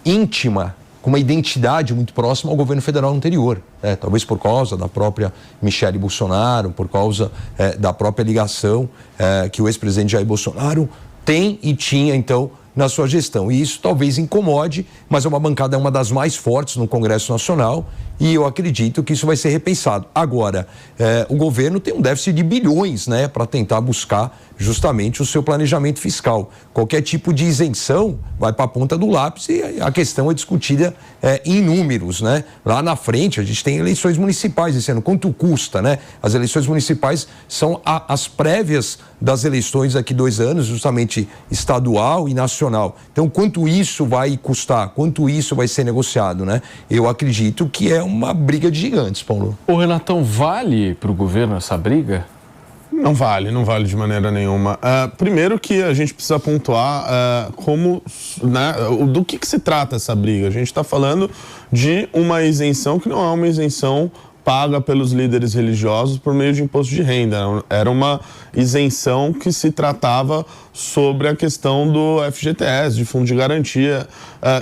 íntima, com uma identidade muito próxima ao governo federal anterior. Talvez por causa da própria Michele Bolsonaro, por causa da própria ligação que o ex-presidente Jair Bolsonaro tem e tinha, então, na sua gestão. E isso talvez incomode, mas é uma bancada, uma das mais fortes no Congresso Nacional, e eu acredito que isso vai ser repensado. Agora, o governo tem um déficit de bilhões, para tentar buscar justamente o seu planejamento fiscal. Qualquer tipo de isenção vai para a ponta do lápis e a questão é discutida em números, Lá na frente, a gente tem eleições municipais esse ano. Quanto custa, As eleições municipais são as prévias das eleições daqui 2 anos, justamente estadual e nacional. Então, quanto isso vai custar? Quanto isso vai ser negociado, Eu acredito que é uma briga de gigantes, Paulo. Ô, Renatão, vale para o governo essa briga? Não vale de maneira nenhuma. Primeiro que a gente precisa pontuar do que se trata essa briga. A gente está falando de uma isenção que não é uma isenção paga pelos líderes religiosos por meio de imposto de renda. Era uma isenção que se tratava sobre a questão do FGTS, de fundo de garantia,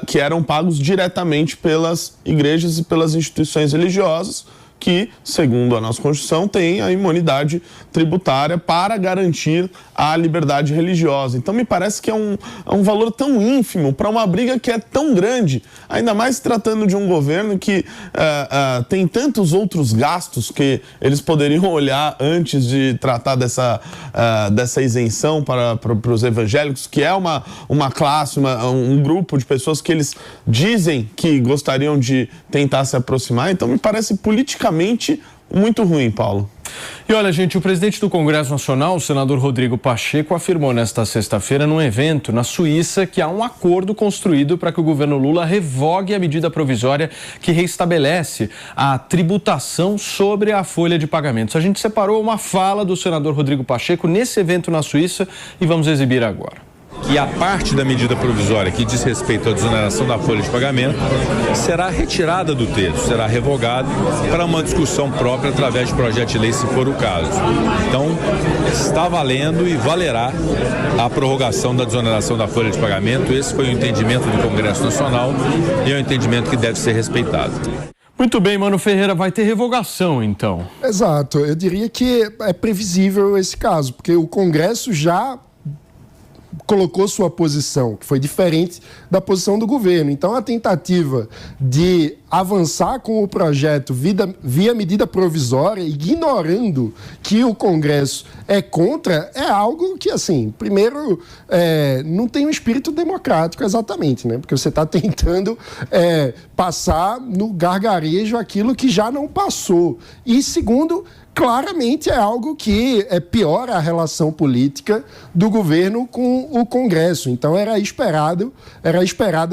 que eram pagos diretamente pelas igrejas e pelas instituições religiosas, que, segundo a nossa Constituição, tem a imunidade tributária para garantir a liberdade religiosa. Então, me parece que é um valor tão ínfimo para uma briga que é tão grande, ainda mais tratando de um governo que tem tantos outros gastos que eles poderiam olhar antes de tratar dessa isenção para os evangélicos, que é uma classe, um grupo de pessoas que eles dizem que gostariam de tentar se aproximar. Então, me parece politicamente muito ruim, Paulo. E olha, gente, o presidente do Congresso Nacional, o senador Rodrigo Pacheco, afirmou nesta sexta-feira, num evento na Suíça, que há um acordo construído para que o governo Lula revogue a medida provisória que restabelece a tributação sobre a folha de pagamentos. A gente separou uma fala do senador Rodrigo Pacheco nesse evento na Suíça e vamos exibir agora. e a parte da medida provisória que diz respeito à desoneração da folha de pagamento será retirada do texto, será revogada para uma discussão própria através de projeto de lei, se for o caso. Então, está valendo e valerá a prorrogação da desoneração da folha de pagamento. Esse foi o entendimento do Congresso Nacional e é um entendimento que deve ser respeitado. Muito bem, Mano Ferreira, vai ter revogação, então. Exato, eu diria que é previsível esse caso, porque o Congresso já colocou sua posição, que foi diferente da posição do governo. Então, a tentativa de avançar com o projeto via medida provisória, ignorando que o Congresso é contra, é algo que, assim, primeiro, não tem um espírito democrático exatamente, né? Porque você está tentando passar no gargarejo aquilo que já não passou. E, segundo, claramente é algo que piora a relação política do governo com o Congresso. Então era esperada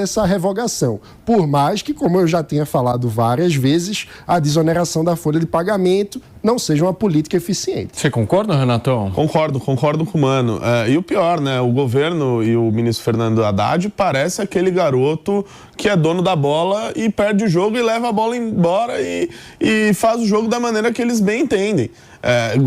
essa revogação. Por mais que, como eu já tinha falado várias vezes, a desoneração da folha de pagamento não seja uma política eficiente. Você concorda, Renatão? Concordo com o Mano. E o pior, né? O governo e o ministro Fernando Haddad parece aquele garoto que é dono da bola e perde o jogo e leva a bola embora e faz o jogo da maneira que eles bem entendem.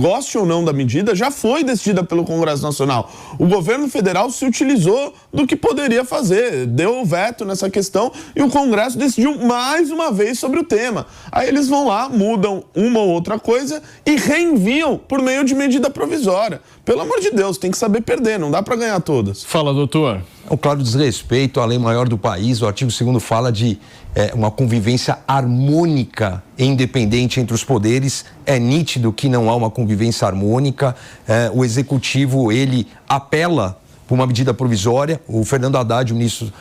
Goste ou não da medida, já foi decidida pelo Congresso Nacional. O governo federal se utilizou do que poderia fazer, deu o veto nessa questão e o Congresso decidiu mais uma vez sobre o tema. Aí eles vão lá, mudam uma ou outra coisa e reenviam por meio de medida provisória. Pelo amor de Deus, tem que saber perder, não dá para ganhar todas. Fala, doutor. É um claro desrespeito à lei maior do país. O artigo 2º fala de uma convivência harmônica e independente entre os poderes. É nítido que não há uma convivência harmônica. O executivo, ele apela por uma medida provisória. O Fernando Haddad, o ministro,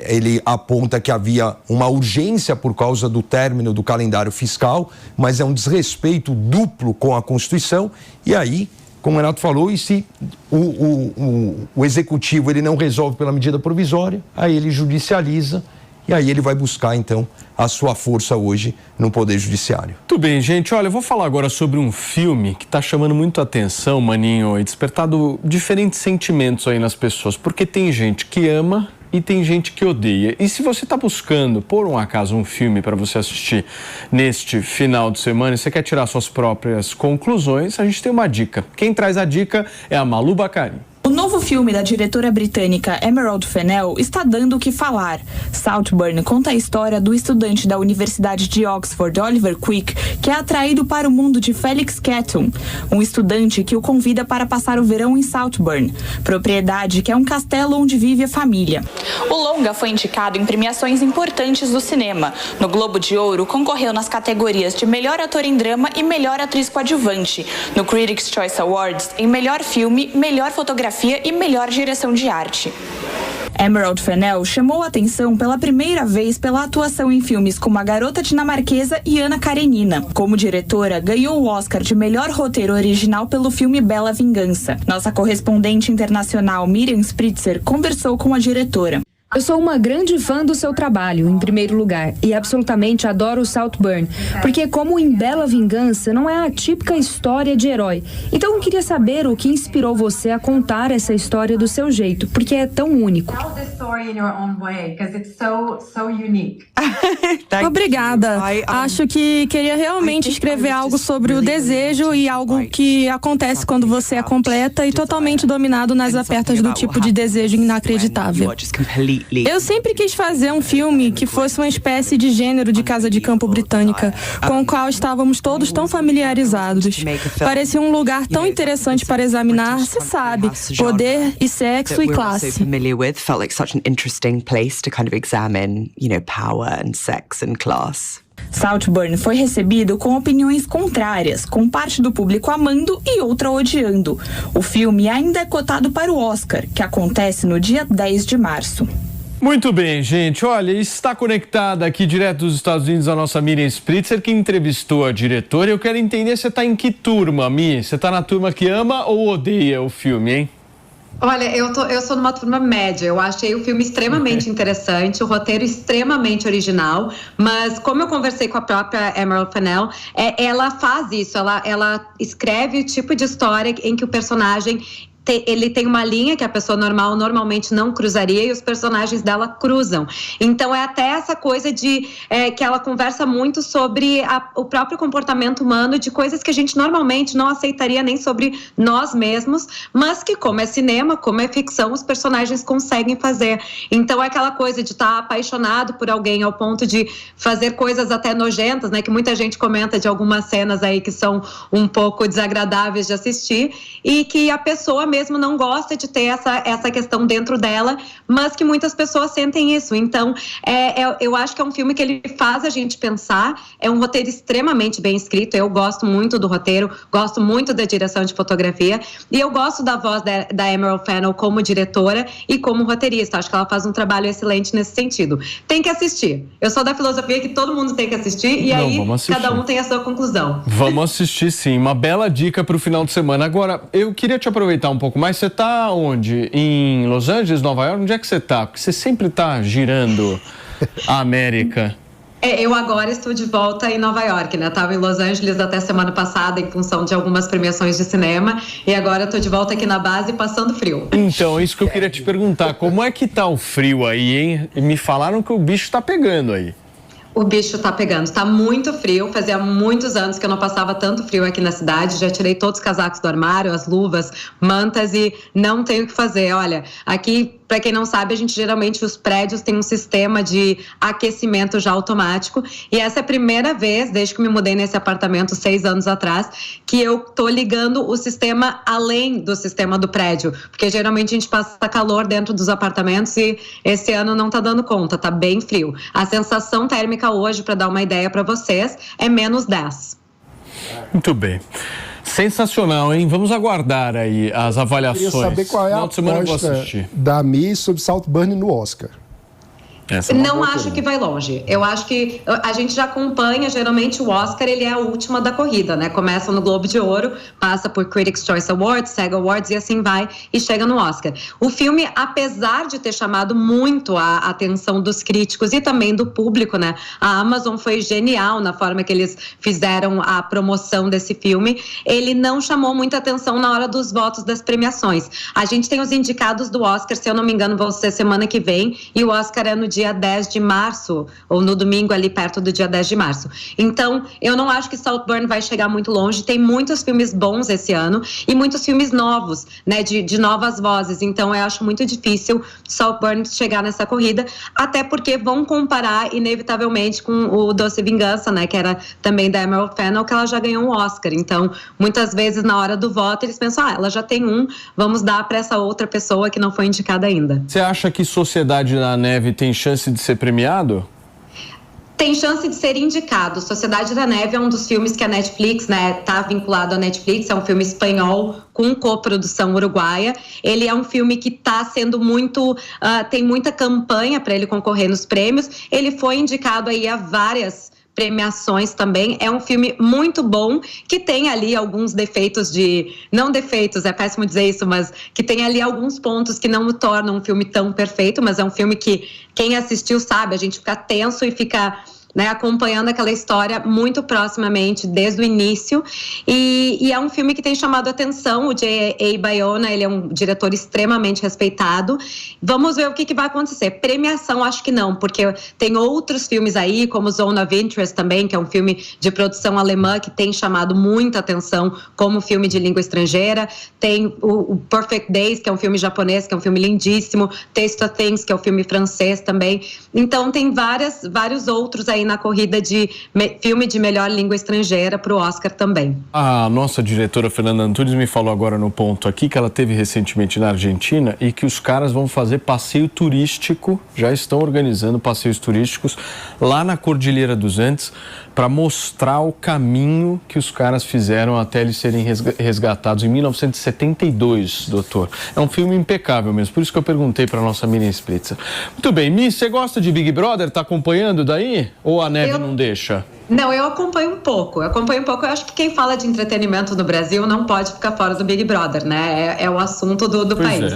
ele aponta que havia uma urgência por causa do término do calendário fiscal, mas é um desrespeito duplo com a Constituição. E aí, como o Renato falou, e se o executivo ele não resolve pela medida provisória, aí ele judicializa e aí ele vai buscar, então, a sua força hoje no Poder Judiciário. Muito bem, gente. Olha, eu vou falar agora sobre um filme que está chamando muito a atenção, Maninho, e despertado diferentes sentimentos aí nas pessoas, porque tem gente que ama e tem gente que odeia. E se você está buscando, por um acaso, um filme para você assistir neste final de semana e você quer tirar suas próprias conclusões, a gente tem uma dica. Quem traz a dica é a Malu Baccarin. O novo filme da diretora britânica Emerald Fennell está dando o que falar. Saltburn conta a história do estudante da Universidade de Oxford, Oliver Quick, que é atraído para o mundo de Felix Kettum, um estudante que o convida para passar o verão em Saltburn, propriedade que é um castelo onde vive a família. O longa foi indicado em premiações importantes do cinema. No Globo de Ouro, concorreu nas categorias de Melhor Ator em Drama e Melhor Atriz Coadjuvante. No Critics' Choice Awards, em Melhor Filme, Melhor Fotografia e Melhor Direção de Arte. Emerald Fennell chamou a atenção pela primeira vez pela atuação em filmes como A Garota Dinamarquesa e Ana Karenina. Como diretora, ganhou o Oscar de Melhor Roteiro Original pelo filme Bela Vingança. Nossa correspondente internacional Miriam Spritzer conversou com a diretora. Eu sou uma grande fã do seu trabalho, em primeiro lugar, e absolutamente adoro o Saltburn, porque como em Bela Vingança não é a típica história de herói. Então eu queria saber o que inspirou você a contar essa história do seu jeito, porque é tão único. Obrigada. Acho que queria realmente escrever algo sobre o desejo e algo que acontece quando você é completa e totalmente dominado nas apertas do tipo de desejo inacreditável. Eu sempre quis fazer um filme que fosse uma espécie de gênero de casa de campo britânica, com o qual estávamos todos tão familiarizados. Parecia um lugar tão interessante para examinar, se sabe, poder e sexo e classe. Saltburn foi recebido com opiniões contrárias, com parte do público amando e outra odiando. O filme ainda é cotado para o Oscar, que acontece no dia 10 de março. Muito bem, gente. Olha, está conectada aqui direto dos Estados Unidos a nossa Miriam Spritzer, que entrevistou a diretora. Eu quero entender, você está em que turma, Mi? Você está na turma que ama ou odeia o filme, hein? Olha, eu sou numa turma média. Eu achei o filme extremamente interessante, o roteiro extremamente original, mas como eu conversei com a própria Emerald Fennell, ela faz isso, ela escreve o tipo de história em que o personagem ele tem uma linha que a pessoa normal normalmente não cruzaria e os personagens dela cruzam. Então é até essa coisa de que ela conversa muito sobre o próprio comportamento humano, de coisas que a gente normalmente não aceitaria nem sobre nós mesmos, mas que, como é cinema, como é ficção, os personagens conseguem fazer. Então é aquela coisa de estar apaixonado por alguém ao ponto de fazer coisas até nojentas, né, que muita gente comenta de algumas cenas aí que são um pouco desagradáveis de assistir, e que a pessoa mesmo não gosta de ter essa questão dentro dela, mas que muitas pessoas sentem isso. Então, eu acho que é um filme que ele faz a gente pensar, é um roteiro extremamente bem escrito, eu gosto muito do roteiro, gosto muito da direção de fotografia, e eu gosto da voz da Emerald Fennell como diretora e como roteirista. Acho que ela faz um trabalho excelente nesse sentido. Tem que assistir. Eu sou da filosofia que todo mundo tem que assistir, e aí cada um tem a sua conclusão. Vamos assistir, sim. Uma bela dica para o final de semana. Agora, eu queria te aproveitar um pouco mais. Você está onde? Em Los Angeles, Nova York? Onde é que você está? Porque você sempre está girando a América. Eu agora estou de volta em Nova York, né? Estava em Los Angeles até semana passada em função de algumas premiações de cinema, e agora estou de volta aqui na base passando frio. Então, é isso que eu queria te perguntar. Como é que tá o frio aí, hein? Me falaram que o bicho tá pegando aí. O bicho tá pegando, tá muito frio, fazia muitos anos que eu não passava tanto frio aqui na cidade, já tirei todos os casacos do armário, as luvas, mantas, e não tenho o que fazer. Olha, aqui, para quem não sabe, a gente geralmente, os prédios têm um sistema de aquecimento já automático, e essa é a primeira vez, desde que me mudei nesse apartamento 6 anos atrás, que eu tô ligando o sistema além do sistema do prédio, porque geralmente a gente passa calor dentro dos apartamentos e esse ano não tá dando conta, tá bem frio. A sensação térmica hoje, para dar uma ideia para vocês, é -10. Muito bem. Sensacional, hein? Vamos aguardar aí as avaliações. Eu queria saber qual é a aposta da Miss sobre Saltburn no Oscar. Não acho que vai longe. Eu acho que a gente já acompanha, geralmente o Oscar, ele é a última da corrida, né? Começa no Globo de Ouro, passa por Critics' Choice Awards, SAG Awards, e assim vai, e chega no Oscar. O filme, apesar de ter chamado muito a atenção dos críticos e também do público, né? A Amazon foi genial na forma que eles fizeram a promoção desse filme. Ele não chamou muita atenção na hora dos votos das premiações. A gente tem os indicados do Oscar, se eu não me engano, vão ser semana que vem, e o Oscar é no dia 10 de março, ou no domingo ali perto do dia 10 de março. Então, eu não acho que Saltburn vai chegar muito longe. Tem muitos filmes bons esse ano e muitos filmes novos, né, de novas vozes. Então, eu acho muito difícil Saltburn chegar nessa corrida, até porque vão comparar inevitavelmente com o Doce Vingança, né, que era também da Emerald Fennell, que ela já ganhou um Oscar. Então, muitas vezes na hora do voto eles pensam, ela já tem um, vamos dar para essa outra pessoa que não foi indicada ainda. Você acha que Sociedade da Neve tem chance de ser premiado? Tem chance de ser indicado. Sociedade da Neve é um dos filmes que a Netflix, né, tá vinculado à Netflix, é um filme espanhol com coprodução uruguaia. Ele é um filme que está sendo muito, tem muita campanha para ele concorrer nos prêmios. Ele foi indicado aí a várias premiações também. É um filme muito bom, que tem ali alguns defeitos não defeitos, é péssimo dizer isso, mas que tem ali alguns pontos que não o tornam um filme tão perfeito, mas é um filme que quem assistiu sabe, a gente fica tenso e fica, né, acompanhando aquela história muito proximamente desde o início, e é um filme que tem chamado a atenção. O J.A. Bayona, ele é um diretor extremamente respeitado. Vamos ver o que vai acontecer. Premiação, acho que não, porque tem outros filmes aí, como Zone of Interest também, que é um filme de produção alemã que tem chamado muita atenção como filme de língua estrangeira. Tem o Perfect Days, que é um filme japonês, que é um filme lindíssimo. Taste of Things, que é um filme francês também. Então tem vários outros aí na corrida de filme de melhor língua estrangeira para o Oscar também. A nossa diretora Fernanda Antunes me falou agora no ponto aqui que ela teve recentemente na Argentina e que os caras vão fazer passeio turístico, já estão organizando passeios turísticos lá na Cordilheira dos Andes para mostrar o caminho que os caras fizeram até eles serem resgatados em 1972, doutor. É um filme impecável mesmo, por isso que eu perguntei para nossa Miriam Spritzer. Muito bem, Miss, você gosta de Big Brother? Tá acompanhando daí? Ou a neve não deixa? Não, eu acompanho um pouco. Eu acho que quem fala de entretenimento no Brasil não pode ficar fora do Big Brother, né? É o assunto do país.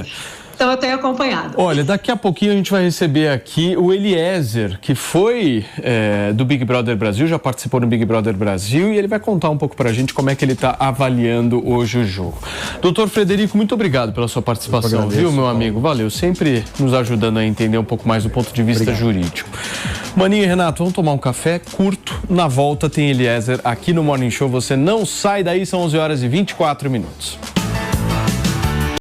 Então eu tenho acompanhado. Olha, daqui a pouquinho a gente vai receber aqui o Eliezer, que foi do Big Brother Brasil, já participou no Big Brother Brasil, e ele vai contar um pouco pra gente como é que ele tá avaliando hoje o jogo. Doutor Frederico, muito obrigado pela sua participação, viu, meu amigo? Valeu, sempre nos ajudando a entender um pouco mais do ponto de vista jurídico. Maninho e Renato, vamos tomar um café curto. Na volta tem Eliezer aqui no Morning Show. Você não sai daí, são 11h24.